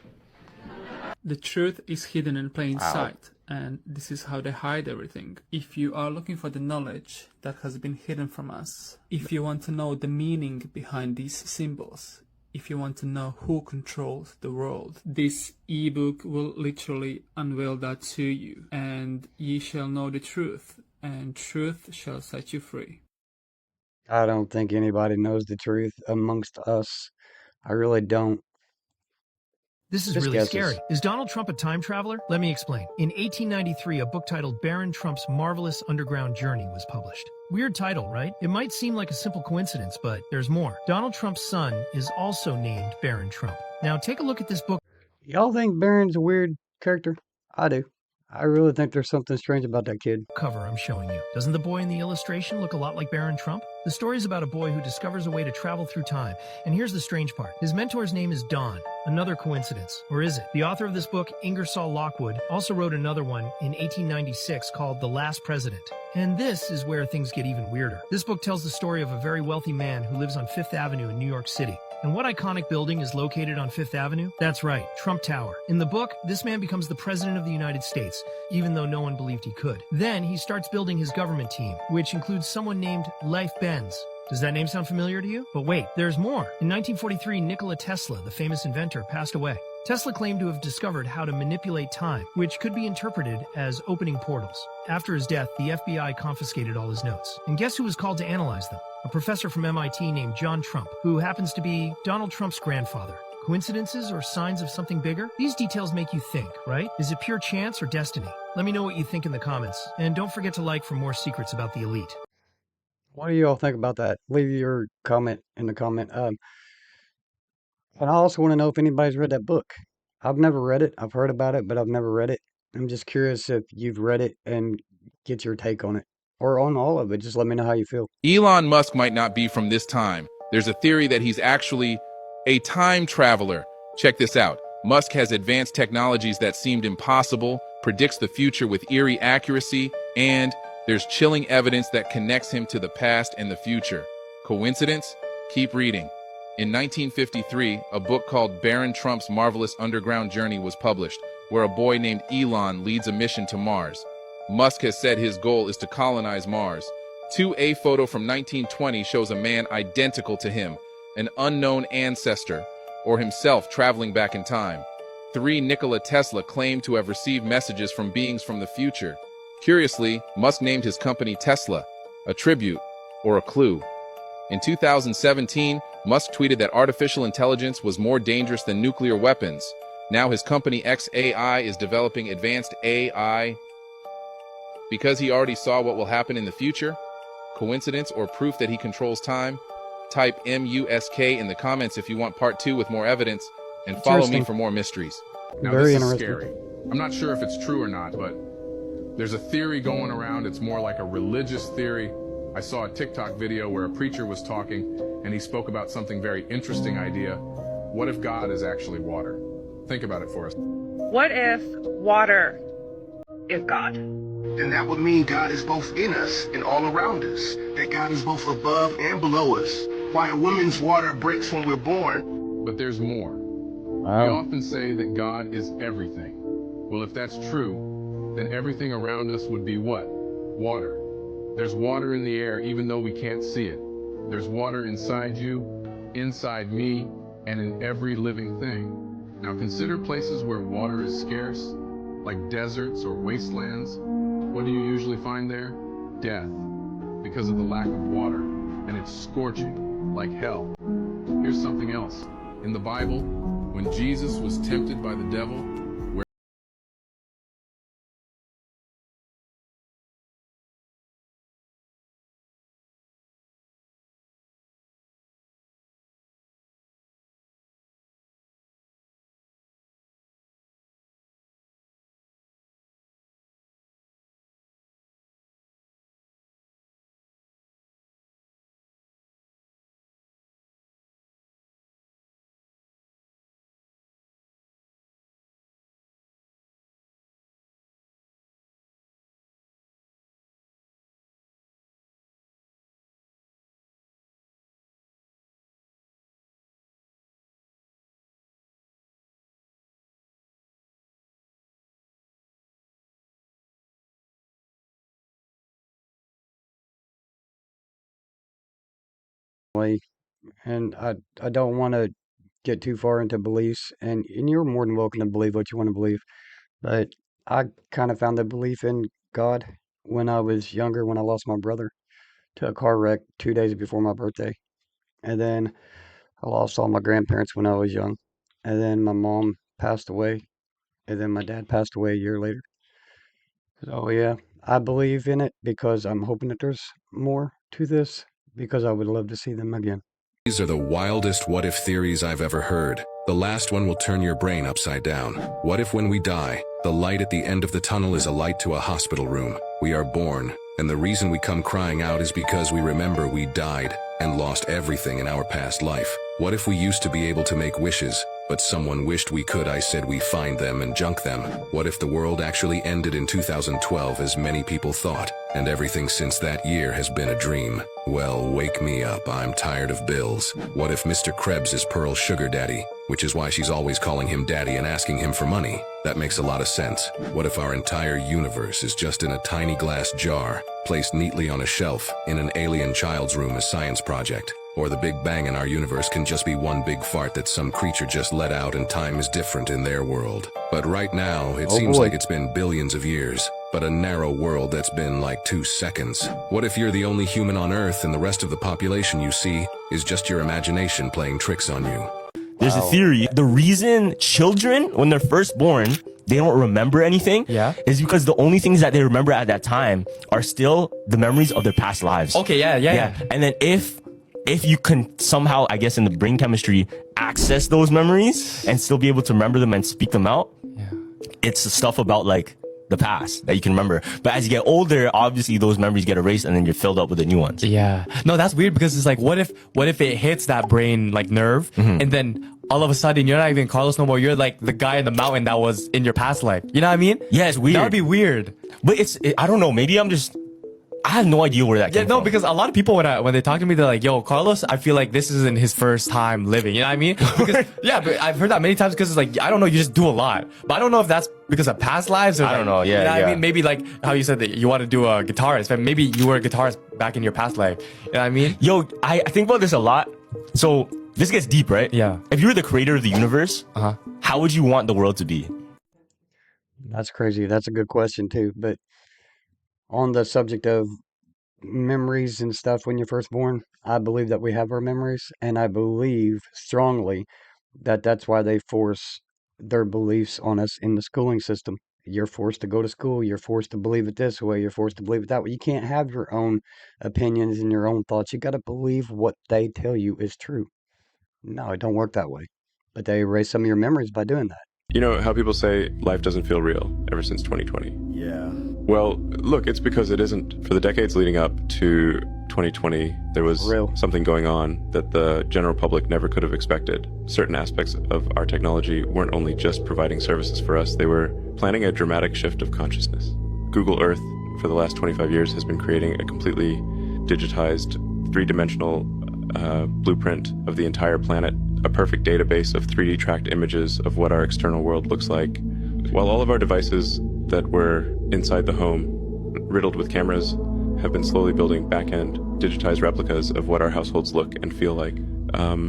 S5: The truth is hidden in plain sight, and this is how they hide everything. If you are looking for the knowledge that has been hidden from us, if you want to know the meaning behind these symbols, if you want to know who controls the world, this ebook will literally unveil that to you, and ye shall know the truth, and truth shall set you free.
S1: I don't think anybody knows the truth amongst us. I really don't.
S24: This is
S1: Just
S24: really
S1: guesses.
S24: scary. Is Donald Trump a time traveler? Let me explain. In 1893, a book titled Baron Trump's Marvelous Underground Journey was published. Weird title, right? It might seem like a simple coincidence, but there's more. Donald Trump's son is also named Baron Trump. Now take a look at this book.
S1: Y'all think Baron's a weird character? I do. I really think there's something strange about that kid.
S24: Cover I'm showing you. Doesn't the boy in the illustration look a lot like Baron Trump? The story is about a boy who discovers a way to travel through time. And here's the strange part. His mentor's name is Don. Another coincidence. Or is it? The author of this book, Ingersoll Lockwood, also wrote another one in 1896 called The Last President. And this is where things get even weirder. This book tells the story of a very wealthy man who lives on Fifth Avenue in New York City. And what iconic building is located on Fifth Avenue? That's right, Trump Tower. In the book, this man becomes the President of the United States, even though no one believed he could. Then he starts building his government team, which includes someone named Leif Benz. Does that name sound familiar to you? But wait, there's more. In 1943, Nikola Tesla, the famous inventor, passed away. Tesla claimed to have discovered how to manipulate time, which could be interpreted as opening portals. After his death, the FBI confiscated all his notes. And guess who was called to analyze them? A professor from MIT named John Trump, who happens to be Donald Trump's grandfather. Coincidences or signs of something bigger? These details make you think, right? Is it pure chance or destiny? Let me know what you think in the comments. And don't forget to like for more secrets about the elite.
S1: What do you all think about that? Leave your comment in the comment. And I also want to know if anybody's read that book. I've never read it. I've heard about it, but I've never read it. I'm just curious if you've read it and get your take on it. Or on all of it. Just let me know how you feel.
S25: Elon Musk might not be from this time. There's a theory that he's actually a time traveler. Check this out. Musk has advanced technologies that seemed impossible, predicts the future with eerie accuracy, and there's chilling evidence that connects him to the past and the future. Coincidence? Keep reading. In 1953, a book called Baron Trump's Marvelous Underground Journey was published, where a boy named Elon leads a mission to Mars. Musk has said his goal is to colonize Mars. 2A photo from 1920 shows a man identical to him, an unknown ancestor, or himself traveling back in time. 3. Nikola Tesla claimed to have received messages from beings from the future. Curiously, Musk named his company Tesla, a tribute, or a clue. In 2017, Musk tweeted that artificial intelligence was more dangerous than nuclear weapons. Now his company xAI is developing advanced AI because he already saw what will happen in the future. Coincidence or proof that he controls time? Type MUSK in the comments if you want part 2 with more evidence, and follow me for more mysteries. Now
S1: Very
S25: this is
S1: interesting.
S25: scary. I'm not sure if it's true or not, but there's a theory going around. It's more like a religious theory. I saw a TikTok video where a preacher was talking and he spoke about something very interesting idea. What if God is actually water? Think about it for us.
S8: What if water is God?
S6: Then that would mean God is both in us and all around us. That God is both above and below us. Why a woman's water breaks when we're born.
S25: But there's more. We often say that God is everything. Well, if that's true, then everything around us would be what? Water. There's water in the air even though we can't see it. There's water inside you, inside me, and in every living thing. Now consider places where water is scarce, like deserts or wastelands. What do you usually find there? Death, because of the lack of water, and it's scorching, like hell. Here's something else. In the Bible, when Jesus was tempted by the devil,
S1: And I don't want to get too far into beliefs, and you're more than welcome to believe what you want to believe. But I kind of found the belief in God when I was younger, when I lost my brother to a car wreck 2 days before my birthday. And then I lost all my grandparents when I was young. And then my mom passed away. And then my dad passed away a year later. So yeah, I believe in it because I'm hoping that there's more to this, because I would love to see them again.
S7: These are the wildest what-if theories I've ever heard. The last one will turn your brain upside down. What if when we die, the light at the end of the tunnel is a light to a hospital room? We are born, and the reason we come crying out is because we remember we died and lost everything in our past life. What if we used to be able to make wishes, but someone wished we could? I said we find them and junk them. What if the world actually ended in 2012 as many people thought, and everything since that year has been a dream? Well, wake me up, I'm tired of bills. What if Mr. Krebs is Pearl's sugar daddy, which is why she's always calling him daddy and asking him for money? That makes a lot of sense. What if our entire universe is just in a tiny glass jar, placed neatly on a shelf in an alien child's room as science project? Or the Big Bang in our universe can just be one big fart that some creature just let out and time is different in their world. But right now, it seems like it's been billions of years, but a narrow world that's been like 2 seconds. What if you're the only human on Earth and the rest of the population you see is just your imagination playing tricks on you?
S23: There's a theory. The reason children, when they're first born, they don't remember anything is because the only things that they remember at that time are still the memories of their past lives.
S2: Okay, yeah.
S23: And then if you can somehow, I guess in the brain chemistry, access those memories and still be able to remember them and speak them out, it's the stuff about like the past that you can remember. But as you get older, obviously those memories get erased and then you're filled up with the new ones.
S2: Yeah. No, that's weird because it's like, what if it hits that brain like nerve and then all of a sudden you're not even Carlos no more, you're like the guy in the mountain that was in your past life. You know what I mean?
S23: Yeah, it's weird.
S2: That would be weird.
S23: But I don't know, maybe I'm just I have no idea where that came
S2: no,
S23: from.
S2: because a lot of people when they talk to me, they're like, "Yo, Carlos, I feel like this isn't his first time living." You know what I mean? Because, yeah, but I've heard that many times because it's like, I don't know, you just do a lot. But I don't know if that's because of past lives or
S23: I don't know, yeah,
S2: you know what
S23: yeah.
S2: I mean? Maybe like how you said that you want to do a guitarist, but maybe you were a guitarist back in your past life. You know what I mean?
S23: Yo, I think about this a lot. So this gets deep, right?
S2: Yeah.
S23: If you were the creator of the universe, how would you want the world to be?
S1: That's crazy. That's a good question too. But on the subject of memories and stuff when you're first born, I believe that we have our memories, and I believe strongly that that's why they force their beliefs on us in the schooling system. You're forced to go to school, you're forced to believe it this way, you're forced to believe it that way. You can't have your own opinions and your own thoughts. You got to believe what they tell you is true. No, it don't work that way. But they erase some of your memories by doing that.
S15: You know how people say life doesn't feel real ever since 2020?
S16: Yeah.
S15: Well, look, it's because it isn't. For the decades leading up to 2020, there was something going on that the general public never could have expected. Certain aspects of our technology weren't only just providing services for us, they were planning a dramatic shift of consciousness. Google Earth, for the last 25 years, has been creating a completely digitized, three-dimensional blueprint of the entire planet, a perfect database of 3D tracked images of what our external world looks like. While all of our devices that were inside the home, riddled with cameras, have been slowly building back-end digitized replicas of what our households look and feel like.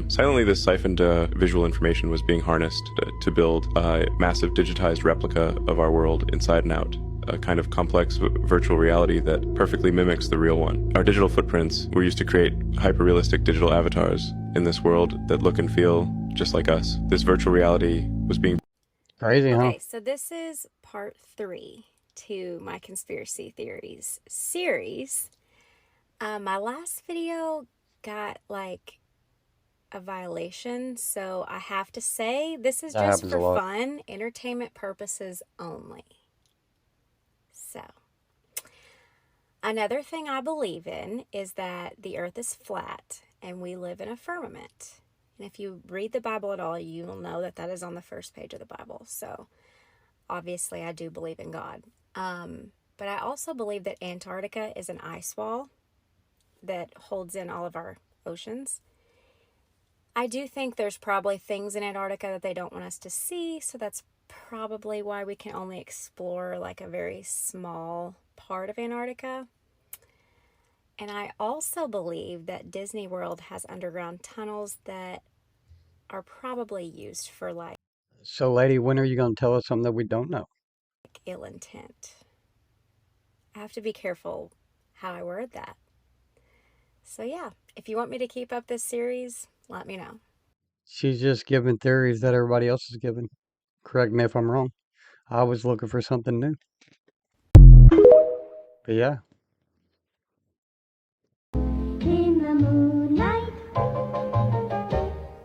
S15: Silently, this siphoned visual information was being harnessed to build a massive digitized replica of our world inside and out, a kind of complex virtual reality that perfectly mimics the real one. Our digital footprints were used to create hyper-realistic digital avatars in this world that look and feel just like us. This virtual reality was being
S1: crazy, huh?
S9: Okay, so this is part 3 to my conspiracy theories series. My last video got like a violation, so I have to say this is
S1: That
S9: just
S1: happens a
S9: for
S1: lot.
S9: fun, entertainment purposes only. So, another thing I believe in is that the earth is flat and we live in a firmament. And if you read the Bible at all, you will know that that is on the first page of the Bible. So, obviously, I do believe in God. But I also believe that Antarctica is an ice wall that holds in all of our oceans. I do think there's probably things in Antarctica that they don't want us to see, so that's probably why we can only explore like a very small part of Antarctica. And I also believe that Disney World has underground tunnels that are probably used for like
S1: So, lady, when are you going to tell us something that we don't know?
S9: ill intent. I have to be careful how I word that. So yeah, if you want me to keep up this series, let me know.
S1: She's just giving theories that everybody else is giving. Correct me if I'm wrong. I was looking for something new. But yeah.
S11: In the moonlight,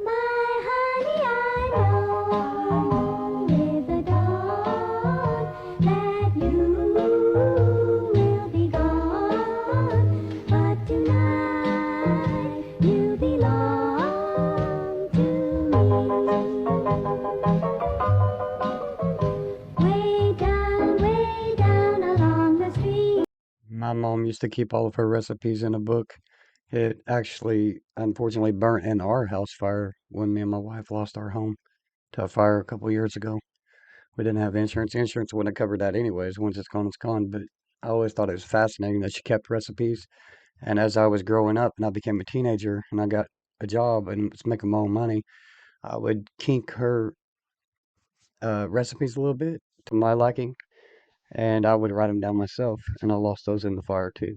S11: my honey, I know with the dawn that you will be gone. But tonight you belong to me. Way down along the street.
S1: My mom used to keep all of her recipes in a book. It actually, unfortunately, burnt in our house fire when me and my wife lost our home to a fire a couple years ago. We didn't have insurance. Insurance wouldn't have covered that anyways. Once it's gone, it's gone. But I always thought it was fascinating that she kept recipes. And as I was growing up and I became a teenager and I got a job and was making my own money, I would kink her recipes a little bit to my liking, and I would write them down myself. And I lost those in the fire too,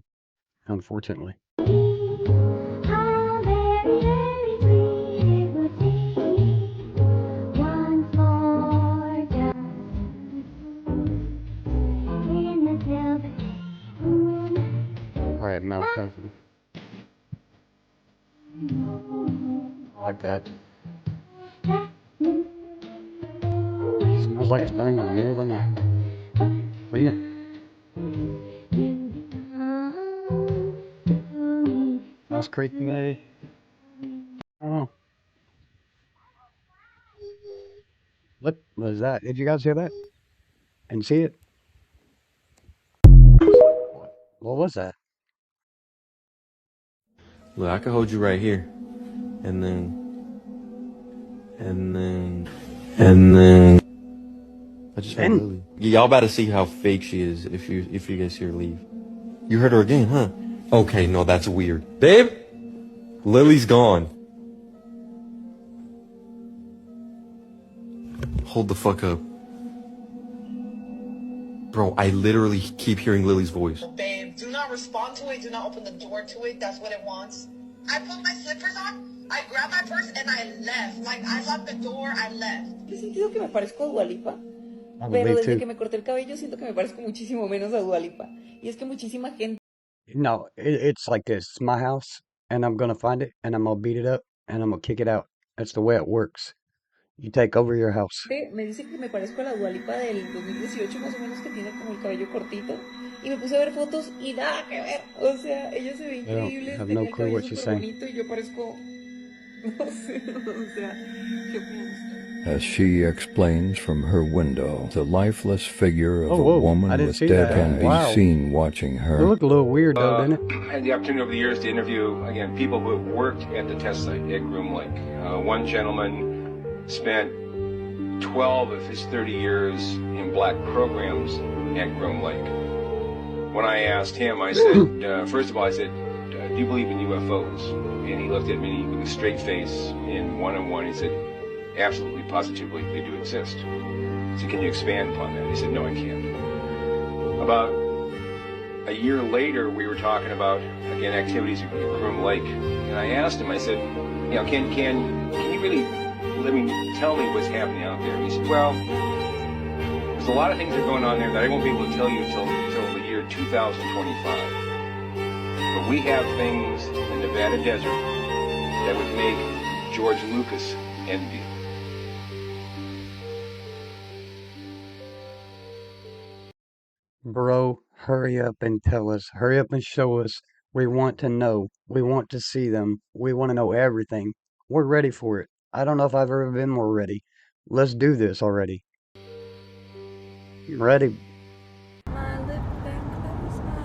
S1: unfortunately.
S11: How very, very sweet it would be once more just in the velvet room.
S1: All right, mouth cousin. I like that. Smells like it's burning in the middle of the night. What do you? That's creepy, eh? Oh. What was that? Did you guys hear that? And see it? What was that?
S12: Look, I can hold you right here. And then... I just heard Lily. Y'all about to see how fake she is if you guys see her leave. You heard her again, huh? Okay, no, that's weird. Babe? Lily's gone. Hold the fuck up. Bro, I literally keep hearing Lily's voice.
S8: Babe, do not respond to it. Do not open the door to it. That's what it wants. I put my slippers on. I grabbed my purse and I left. Like, I locked the door. I left.
S13: He sentido que me parezco a Dua Lipa. Pero desde que me corté el cabello siento que me parezco muchísimo menos a Dua Lipa. Y es que muchísima gente...
S1: No, it's like this. It's my house, and I'm gonna find it, and I'm gonna beat it up, and I'm gonna kick it out. That's the way it works. You take over your house.
S13: Me dice que me parezco a la Dua Lipa del 2018 más o menos, que tiene como el cabello cortito. Y me puse a ver fotos y nada que ver. O sea, ella se ve increíble.
S1: Have no clue what she's saying.
S13: Bonito, y yo parezco... No sé, o sea, ¿qué opinas?
S14: As she explains from her window, the lifeless figure of a woman with dead can be seen watching her.
S1: It looked a little weird though, didn't it?
S17: I had the opportunity over the years to interview, again, people who have worked at the test site at Groom Lake. One gentleman spent 12 of his 30 years in black programs at Groom Lake. When I asked him, I said, first of all, I said, do you believe in UFOs? And he looked at me with a straight face in one-on-one. He said, absolutely, positively, they do exist. I said, can you expand upon that? He said, no, I can't. About a year later, we were talking about, again, activities at Groom Lake. And I asked him, I said, you know, can you really tell me what's happening out there? And he said, well, there's a lot of things that are going on there that I won't be able to tell you until the year 2025. But we have things in the Nevada desert that would make George Lucas envy.
S1: Bro, hurry up and tell us. Hurry up and show us. We want to know. We want to see them. We want to know everything. We're ready for it. I don't know if I've ever been more ready. Let's do this already. Ready?
S9: My lip and close my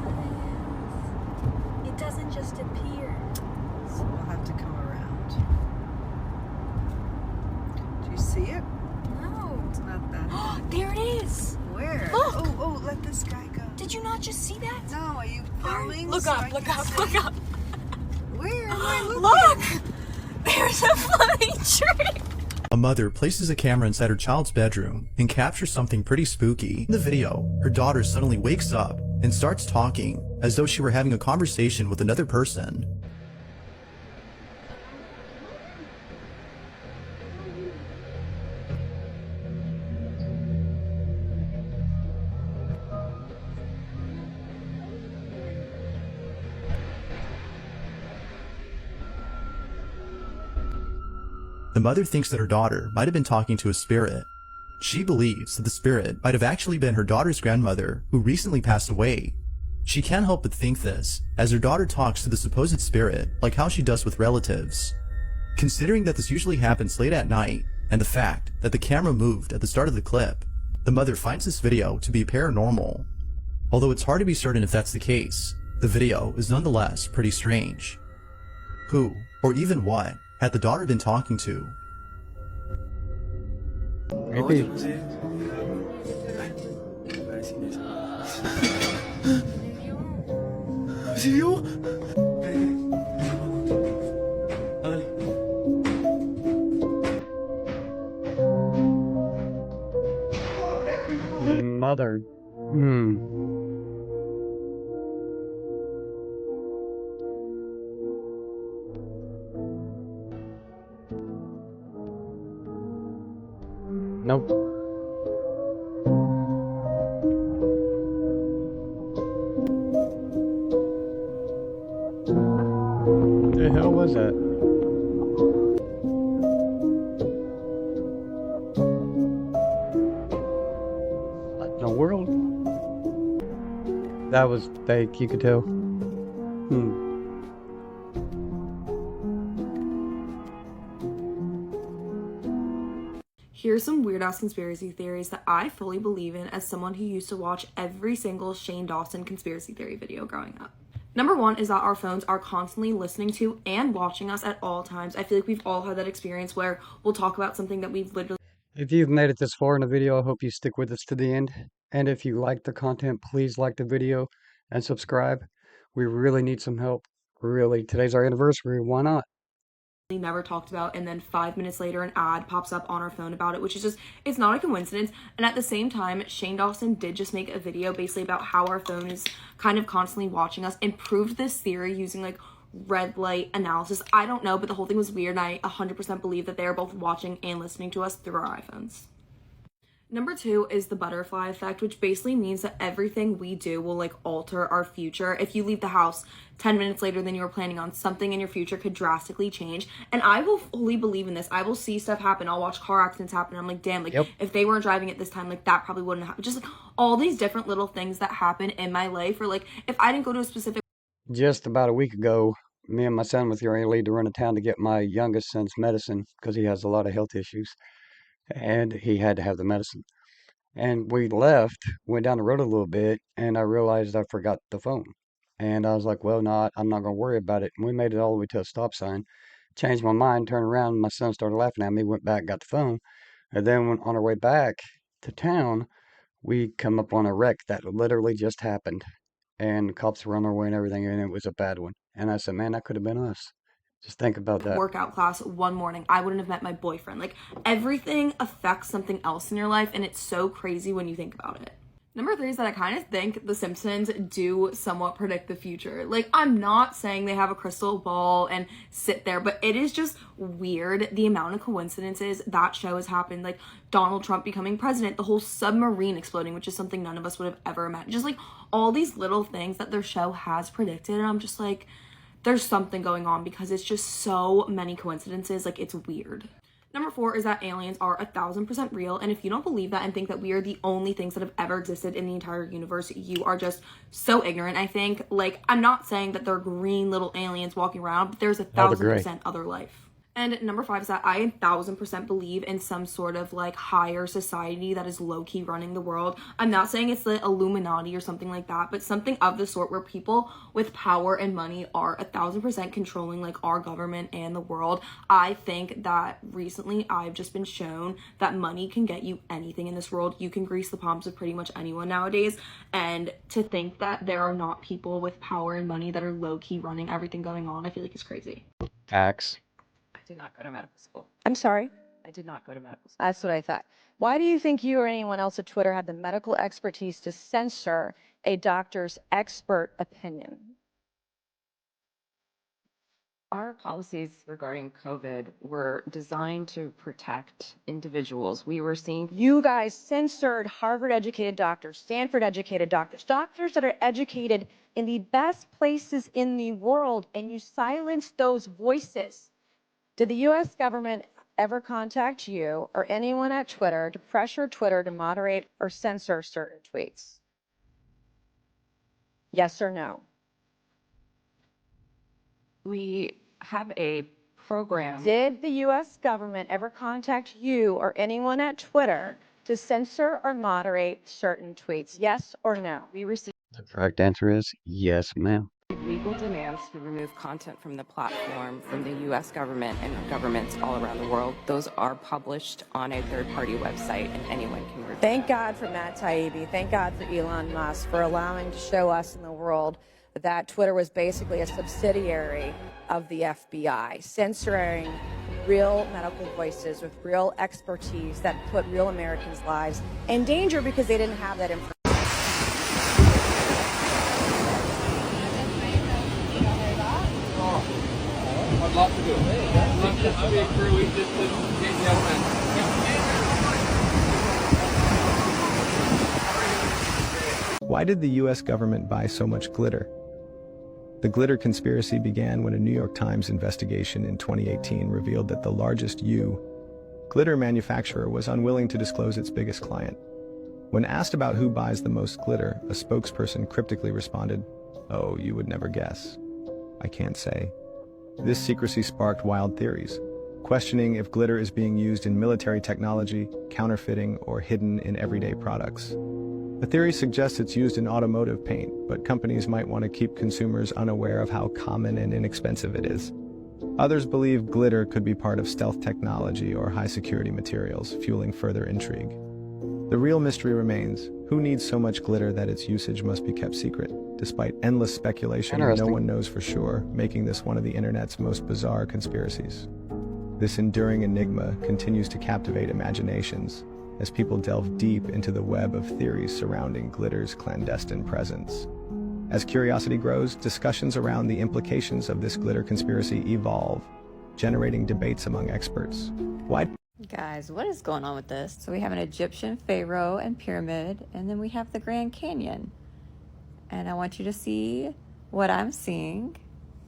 S9: eyes. It doesn't just appear.
S8: So we'll have to come around. Do you see it?
S9: No.
S8: It's not that.
S9: There it is.
S8: Where?
S9: Look.
S8: Oh, let this guy go.
S9: Did you not just see that?
S8: No, are you filming?
S9: Look
S8: so
S9: up,
S8: I
S9: look
S8: can
S9: up,
S8: see?
S9: look up.
S8: Where am I looking?
S9: Look! There's a floating tree.
S18: A mother places a camera inside her child's bedroom and captures something pretty spooky. In the video, her daughter suddenly wakes up and starts talking as though she were having a conversation with another person. The mother thinks that her daughter might have been talking to a spirit. She believes that the spirit might have actually been her daughter's grandmother, who recently passed away. She can't help but think this, as her daughter talks to the supposed spirit like how she does with relatives. Considering that this usually happens late at night, and the fact that the camera moved at the start of the clip, the mother finds this video to be paranormal. Although it's hard to be certain if that's the case, the video is nonetheless pretty strange. Who, or even what, had the daughter been talking to?
S1: Maybe.
S18: ¿Sí vio?
S1: Mother. Nope. What the hell was that? What in the world? That was fake, you could tell.
S26: Here's some weird-ass conspiracy theories that I fully believe in as someone who used to watch every single Shane Dawson conspiracy theory video growing up. Number one is that our phones are constantly listening to and watching us at all times. I feel like we've all had that experience where we'll talk about something that we've literally...
S1: If you've made it this far in the video, I hope you stick with us to the end. And if you like the content, please like the video and subscribe. We really need some help. Really, today's our anniversary. Why not?
S26: never talked about, and then 5 minutes later an ad pops up on our phone about it, which is just, it's not a coincidence. And at the same time, Shane Dawson did just make a video basically about how our phone is kind of constantly watching us, and proved this theory using like red light analysis. I don't know, but the whole thing was weird, and I 100% believe that they are both watching and listening to us through our iPhones. Number two is the butterfly effect, which basically means that everything we do will like alter our future. If you leave the house 10 minutes later than you were planning on, something in your future could drastically change. And I will fully believe in this. I will see stuff happen. I'll watch car accidents happen. I'm like, damn, like if they weren't driving at this time, like that probably wouldn't happen. Just like all these different little things that happen in my life, or like if I didn't go to a specific...
S1: Just about a week ago, me and my son was getting ready to run to town to get my youngest son's medicine because he has a lot of health issues. And he had to have the medicine. And we left, went down the road a little bit, and I realized I forgot the phone. And I was like, well, no, I'm not going to worry about it. And we made it all the way to a stop sign, changed my mind, turned around, and my son started laughing at me, went back, got the phone. And then on our way back to town, we come up on a wreck that literally just happened. And the cops were on their way and everything, and it was a bad one. And I said, man, that could have been us. Just think about that.
S26: Workout class one morning, I wouldn't have met my boyfriend. Like, everything affects something else in your life, and it's so crazy when you think about it. Number three is that I kind of think The Simpsons do somewhat predict the future. Like, I'm not saying they have a crystal ball and sit there, but it is just weird the amount of coincidences that show has happened. Like, Donald Trump becoming president, the whole submarine exploding, which is something none of us would have ever imagined. Just, like, all these little things that their show has predicted, and I'm just like... there's something going on because it's just so many coincidences. Like, it's weird. Number four is that aliens are 1000% real. And if you don't believe that and think that we are the only things that have ever existed in the entire universe, you are just so ignorant, I think. Like, I'm not saying that they're green little aliens walking around, but there's 1000% other life. And number five is that I 1000% believe in some sort of like higher society that is low-key running the world. I'm not saying it's the Illuminati or something like that, but something of the sort where people with power and money are 1000% controlling like our government and the world. I think that recently I've just been shown that money can get you anything in this world. You can grease the palms of pretty much anyone nowadays. And to think that there are not people with power and money that are low-key running everything going on, I feel like it's crazy.
S1: Facts.
S3: I did not go to medical school.
S10: I'm sorry?
S3: I did not go to medical school.
S10: That's what I thought. Why do you think you or anyone else at Twitter had the medical expertise to censor a doctor's expert opinion?
S3: Our policies regarding COVID were designed to protect individuals. We were seeing...
S10: You guys censored Harvard-educated doctors, Stanford-educated doctors, doctors that are educated in the best places in the world, and you silenced those voices. Did the U.S. government ever contact you or anyone at Twitter to pressure Twitter to moderate or censor certain tweets? Yes or no?
S3: We have a program.
S10: Did the U.S. government ever contact you or anyone at Twitter to censor or moderate certain tweets? Yes or no?
S3: We received
S1: The correct answer is yes, ma'am.
S3: legal demands to remove content from the platform from the U.S. government and governments all around the world. Those are published on a third-party website, and anyone can review.
S10: Thank God for Matt Taibbi. Thank God for Elon Musk for allowing to show us in the world that Twitter was basically a subsidiary of the FBI, censoring real medical voices with real expertise that put real Americans' lives in danger because they didn't have that information.
S19: I'd love to do it. I'd love to be a crew. We just get yelled
S20: Why did the U.S. government buy so much glitter? The glitter conspiracy began when a New York Times investigation in 2018 revealed that the largest glitter manufacturer was unwilling to disclose its biggest client. When asked about who buys the most glitter, a spokesperson cryptically responded, "Oh, you would never guess. I can't say." This secrecy sparked wild theories, questioning if glitter is being used in military technology, counterfeiting, or hidden in everyday products. The theory suggests it's used in automotive paint, but companies might want to keep consumers unaware of how common and inexpensive it is. Others believe glitter could be part of stealth technology or high-security materials, fueling further intrigue. The real mystery remains, who needs so much glitter that its usage must be kept secret? Despite endless speculation, no one knows for sure, making this one of the internet's most bizarre conspiracies. This enduring enigma continues to captivate imaginations as people delve deep into the web of theories surrounding glitter's clandestine presence. As curiosity grows, discussions around the implications of this glitter conspiracy evolve, generating debates among experts. Why?
S4: Guys, what is going on with this? So we have an Egyptian pharaoh and pyramid, and then we have the Grand Canyon. And I want you to see what I'm seeing.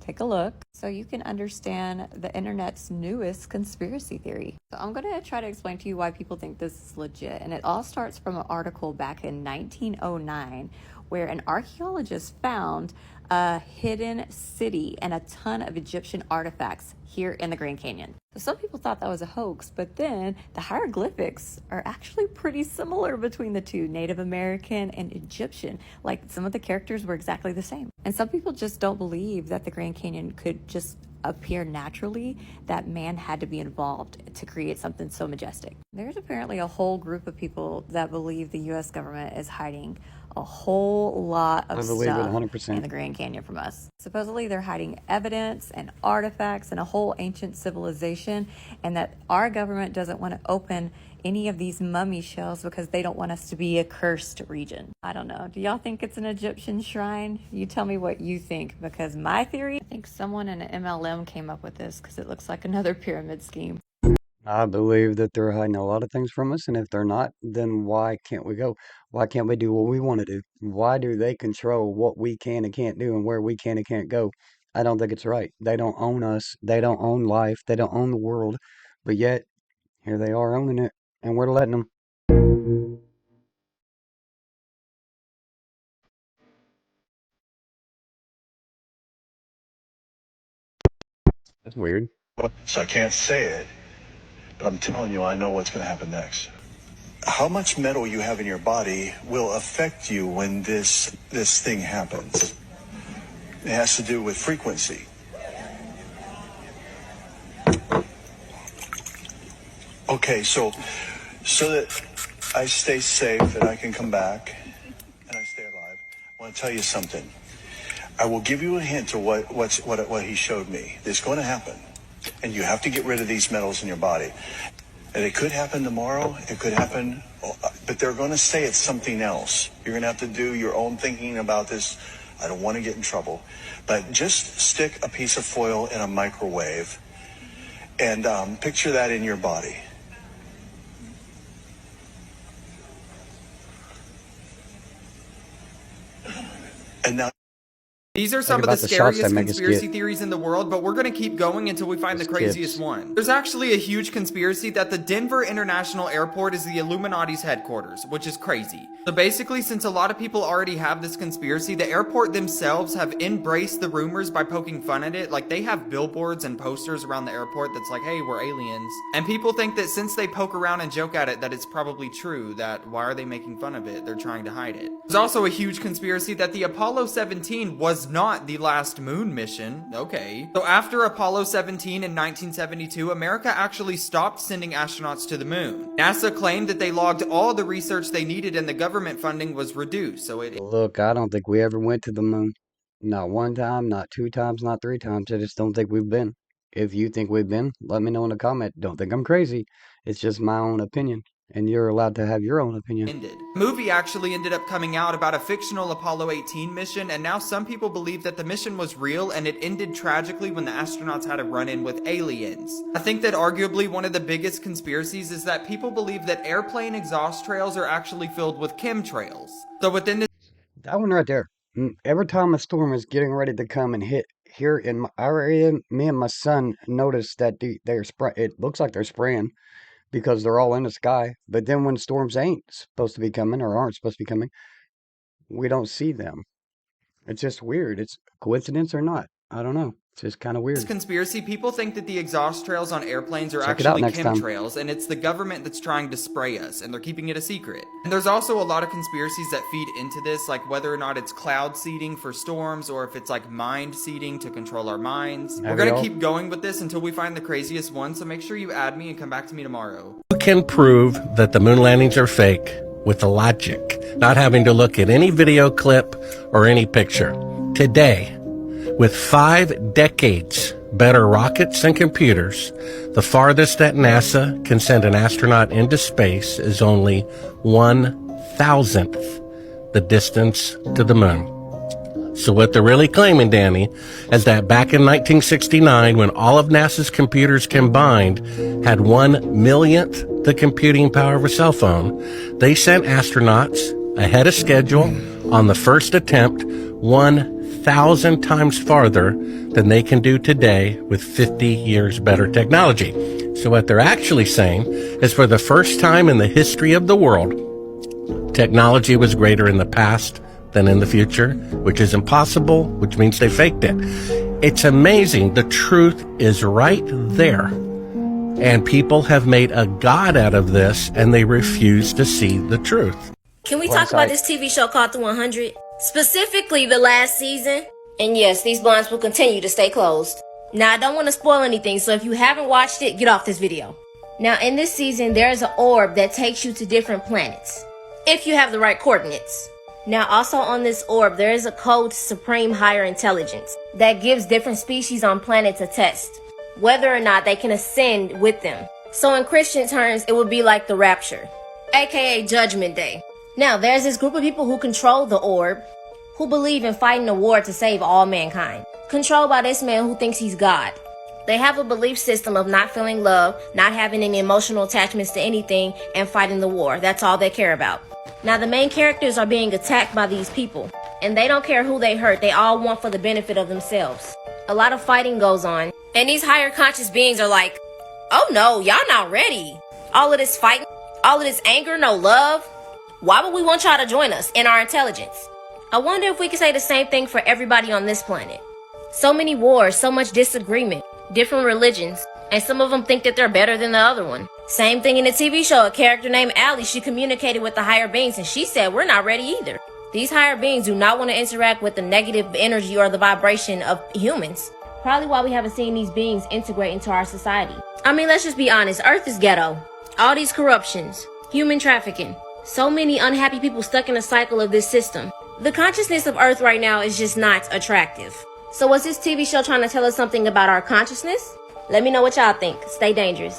S4: Take a look so you can understand the internet's newest conspiracy theory. So I'm going to try to explain to you why people think this is legit. And it all starts from an article back in 1909 where an archaeologist found a hidden city and a ton of Egyptian artifacts here in the Grand Canyon. So some people thought that was a hoax, but then the hieroglyphics are actually pretty similar between the two, Native American and Egyptian. Like some of the characters were exactly the same. And some people just don't believe that the Grand Canyon could just appear naturally, that man had to be involved to create something so majestic. There's apparently a whole group of people that believe the US government is hiding a whole lot of stuff
S1: 100%.
S4: in the Grand Canyon from us. Supposedly they're hiding evidence and artifacts and a whole ancient civilization, and that our government doesn't want to open any of these mummy shells because they don't want us to be a cursed region. I don't know. Do y'all think it's an Egyptian shrine? You tell me what you think, because my theory, I think someone in an MLM came up with this because it looks like another pyramid scheme.
S1: I believe that they're hiding a lot of things from us, and if they're not, then why can't we go? Why can't we do what we want to do? Why do they control what we can and can't do and where we can and can't go? I don't think it's right. They don't own us. They don't own life. They don't own the world. But yet, here they are owning it, and we're letting them.
S5: That's weird.
S6: So I can't say it, but I'm telling you, I know what's going to happen next. How much metal you have in your body will affect you when this thing happens. It has to do with frequency. Okay, so that I stay safe and I can come back and I stay alive, I want to tell you something. I will give you a hint of what he showed me. It's going to happen, and you have to get rid of these metals in your body. And it could happen tomorrow. It could happen, but they're going to say it's something else. You're going to have to do your own thinking about this. I don't want to get in trouble, but just stick a piece of foil in a microwave and picture that in your body. And now.
S21: These are some of the scariest conspiracy theories in the world, but we're going to keep going until we find the craziest one. There's actually a huge conspiracy that the Denver International Airport is the Illuminati's headquarters, which is crazy. So basically, since a lot of people already have this conspiracy, the airport themselves have embraced the rumors by poking fun at it. Like, they have billboards and posters around the airport that's like, hey, we're aliens. And people think that since they poke around and joke at it, that it's probably true, that why are they making fun of it? They're trying to hide it. There's also a huge conspiracy that the Apollo 17 was not the last moon mission. Okay. So after Apollo 17 in 1972, America actually stopped sending astronauts to the moon. NASA claimed that they logged all the research they needed and the government funding was reduced. So
S1: Look, I don't think we ever went to the moon. Not one time, not two times, not three times. I just don't think we've been. If you think we've been, let me know in a comment. Don't think I'm crazy. It's just my own opinion. And you're allowed to have your own opinion.
S21: The movie actually ended up coming out about a fictional Apollo 18 mission, and now some people believe that the mission was real and it ended tragically when the astronauts had a run-in with aliens. I think that arguably one of the biggest conspiracies is that people believe that airplane exhaust trails are actually filled with chemtrails. So within this...
S1: That one right there. Every time a storm is getting ready to come and hit here in our area, me and my son noticed that it looks like they're spraying, because they're all in the sky. But then when storms ain't supposed to be coming or aren't supposed to be coming, we don't see them. It's just weird. It's coincidence or not. I don't know. just kind of weird.
S21: This conspiracy, people think that the exhaust trails on airplanes are
S1: Check it out
S21: actually
S1: next time.
S21: chemtrails, and it's the government that's trying to spray us, and they're keeping it a secret. And there's also a lot of conspiracies that feed into this, like whether or not it's cloud seeding for storms, or if it's like mind seeding to control our minds. We're gonna keep going with this until we find the craziest one, so make sure you add me and come back to me tomorrow.
S2: You can prove that the moon landings are fake with the logic, not having to look at any video clip or any picture. Today, with 5 decades better rockets and computers, the farthest that NASA can send an astronaut into space is only 1/1000th the distance to the moon. So what they're really claiming, Danny, is that back in 1969, when all of NASA's computers combined had 1/1,000,000th the computing power of a cell phone, they sent astronauts ahead of schedule on the first attempt 1,000 times farther than they can do today with 50 years better technology. So what they're actually saying is, for the first time in the history of the world, technology was greater in the past than in the future, which is impossible, which means they faked it. It's amazing. The truth is right there. And people have made a god out of this, and they refuse to see the truth.
S7: Can we talk about this TV show called The 100? Specifically the last season? And yes, these blinds will continue to stay closed. Now, I don't want to spoil anything, so if you haven't watched it, get off this video. Now, in this season, there is an orb that takes you to different planets, if you have the right coordinates. Now, also on this orb, there is a code to Supreme Higher Intelligence that gives different species on planets a test, whether or not they can ascend with them. So in Christian terms, it would be like the rapture, aka Judgment Day. Now, there's this group of people who control the orb, who believe in fighting a war to save all mankind, controlled by this man who thinks he's God. They have a belief system of not feeling love, not having any emotional attachments to anything, and fighting the war. That's all they care about. Now, the main characters are being attacked by these people, and they don't care who they hurt. They all want for the benefit of themselves. A lot of fighting goes on, and these higher conscious beings are like, oh no, y'all not ready. All of this fighting, all of this anger, no love. Why would we want y'all to join us in our intelligence? I wonder if we could say the same thing for everybody on this planet. So many wars, so much disagreement, different religions, and some of them think that they're better than the other one. Same thing in the TV show. A character named Allie, she communicated with the higher beings, and she said we're not ready either. These higher beings do not want to interact with the negative energy or the vibration of humans. Probably why we haven't seen these beings integrate into our society. I mean, let's just be honest. Earth is ghetto. All these corruptions, human trafficking, so many unhappy people stuck in a cycle of this system. The consciousness of Earth right now is just not attractive. So was this TV show trying to tell us something about our consciousness? Let me know what y'all think. Stay dangerous.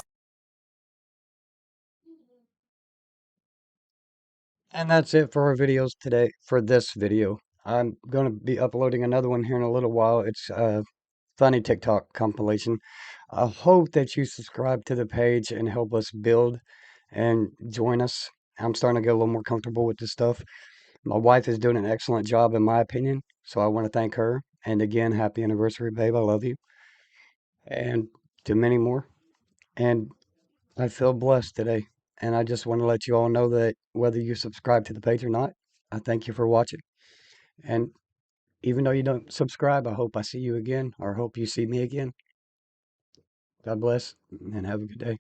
S1: And that's it for our videos today, for this video. I'm going to be uploading another one here in a little while. It's a funny TikTok compilation. I hope that you subscribe to the page and help us build and join us. I'm starting to get a little more comfortable with this stuff. My wife is doing an excellent job, in my opinion, so I want to thank her. And again, happy anniversary, babe. I love you. And to many more. And I feel blessed today. And I just want to let you all know that whether you subscribe to the page or not, I thank you for watching. And even though you don't subscribe, I hope I see you again, or hope you see me again. God bless, and have a good day.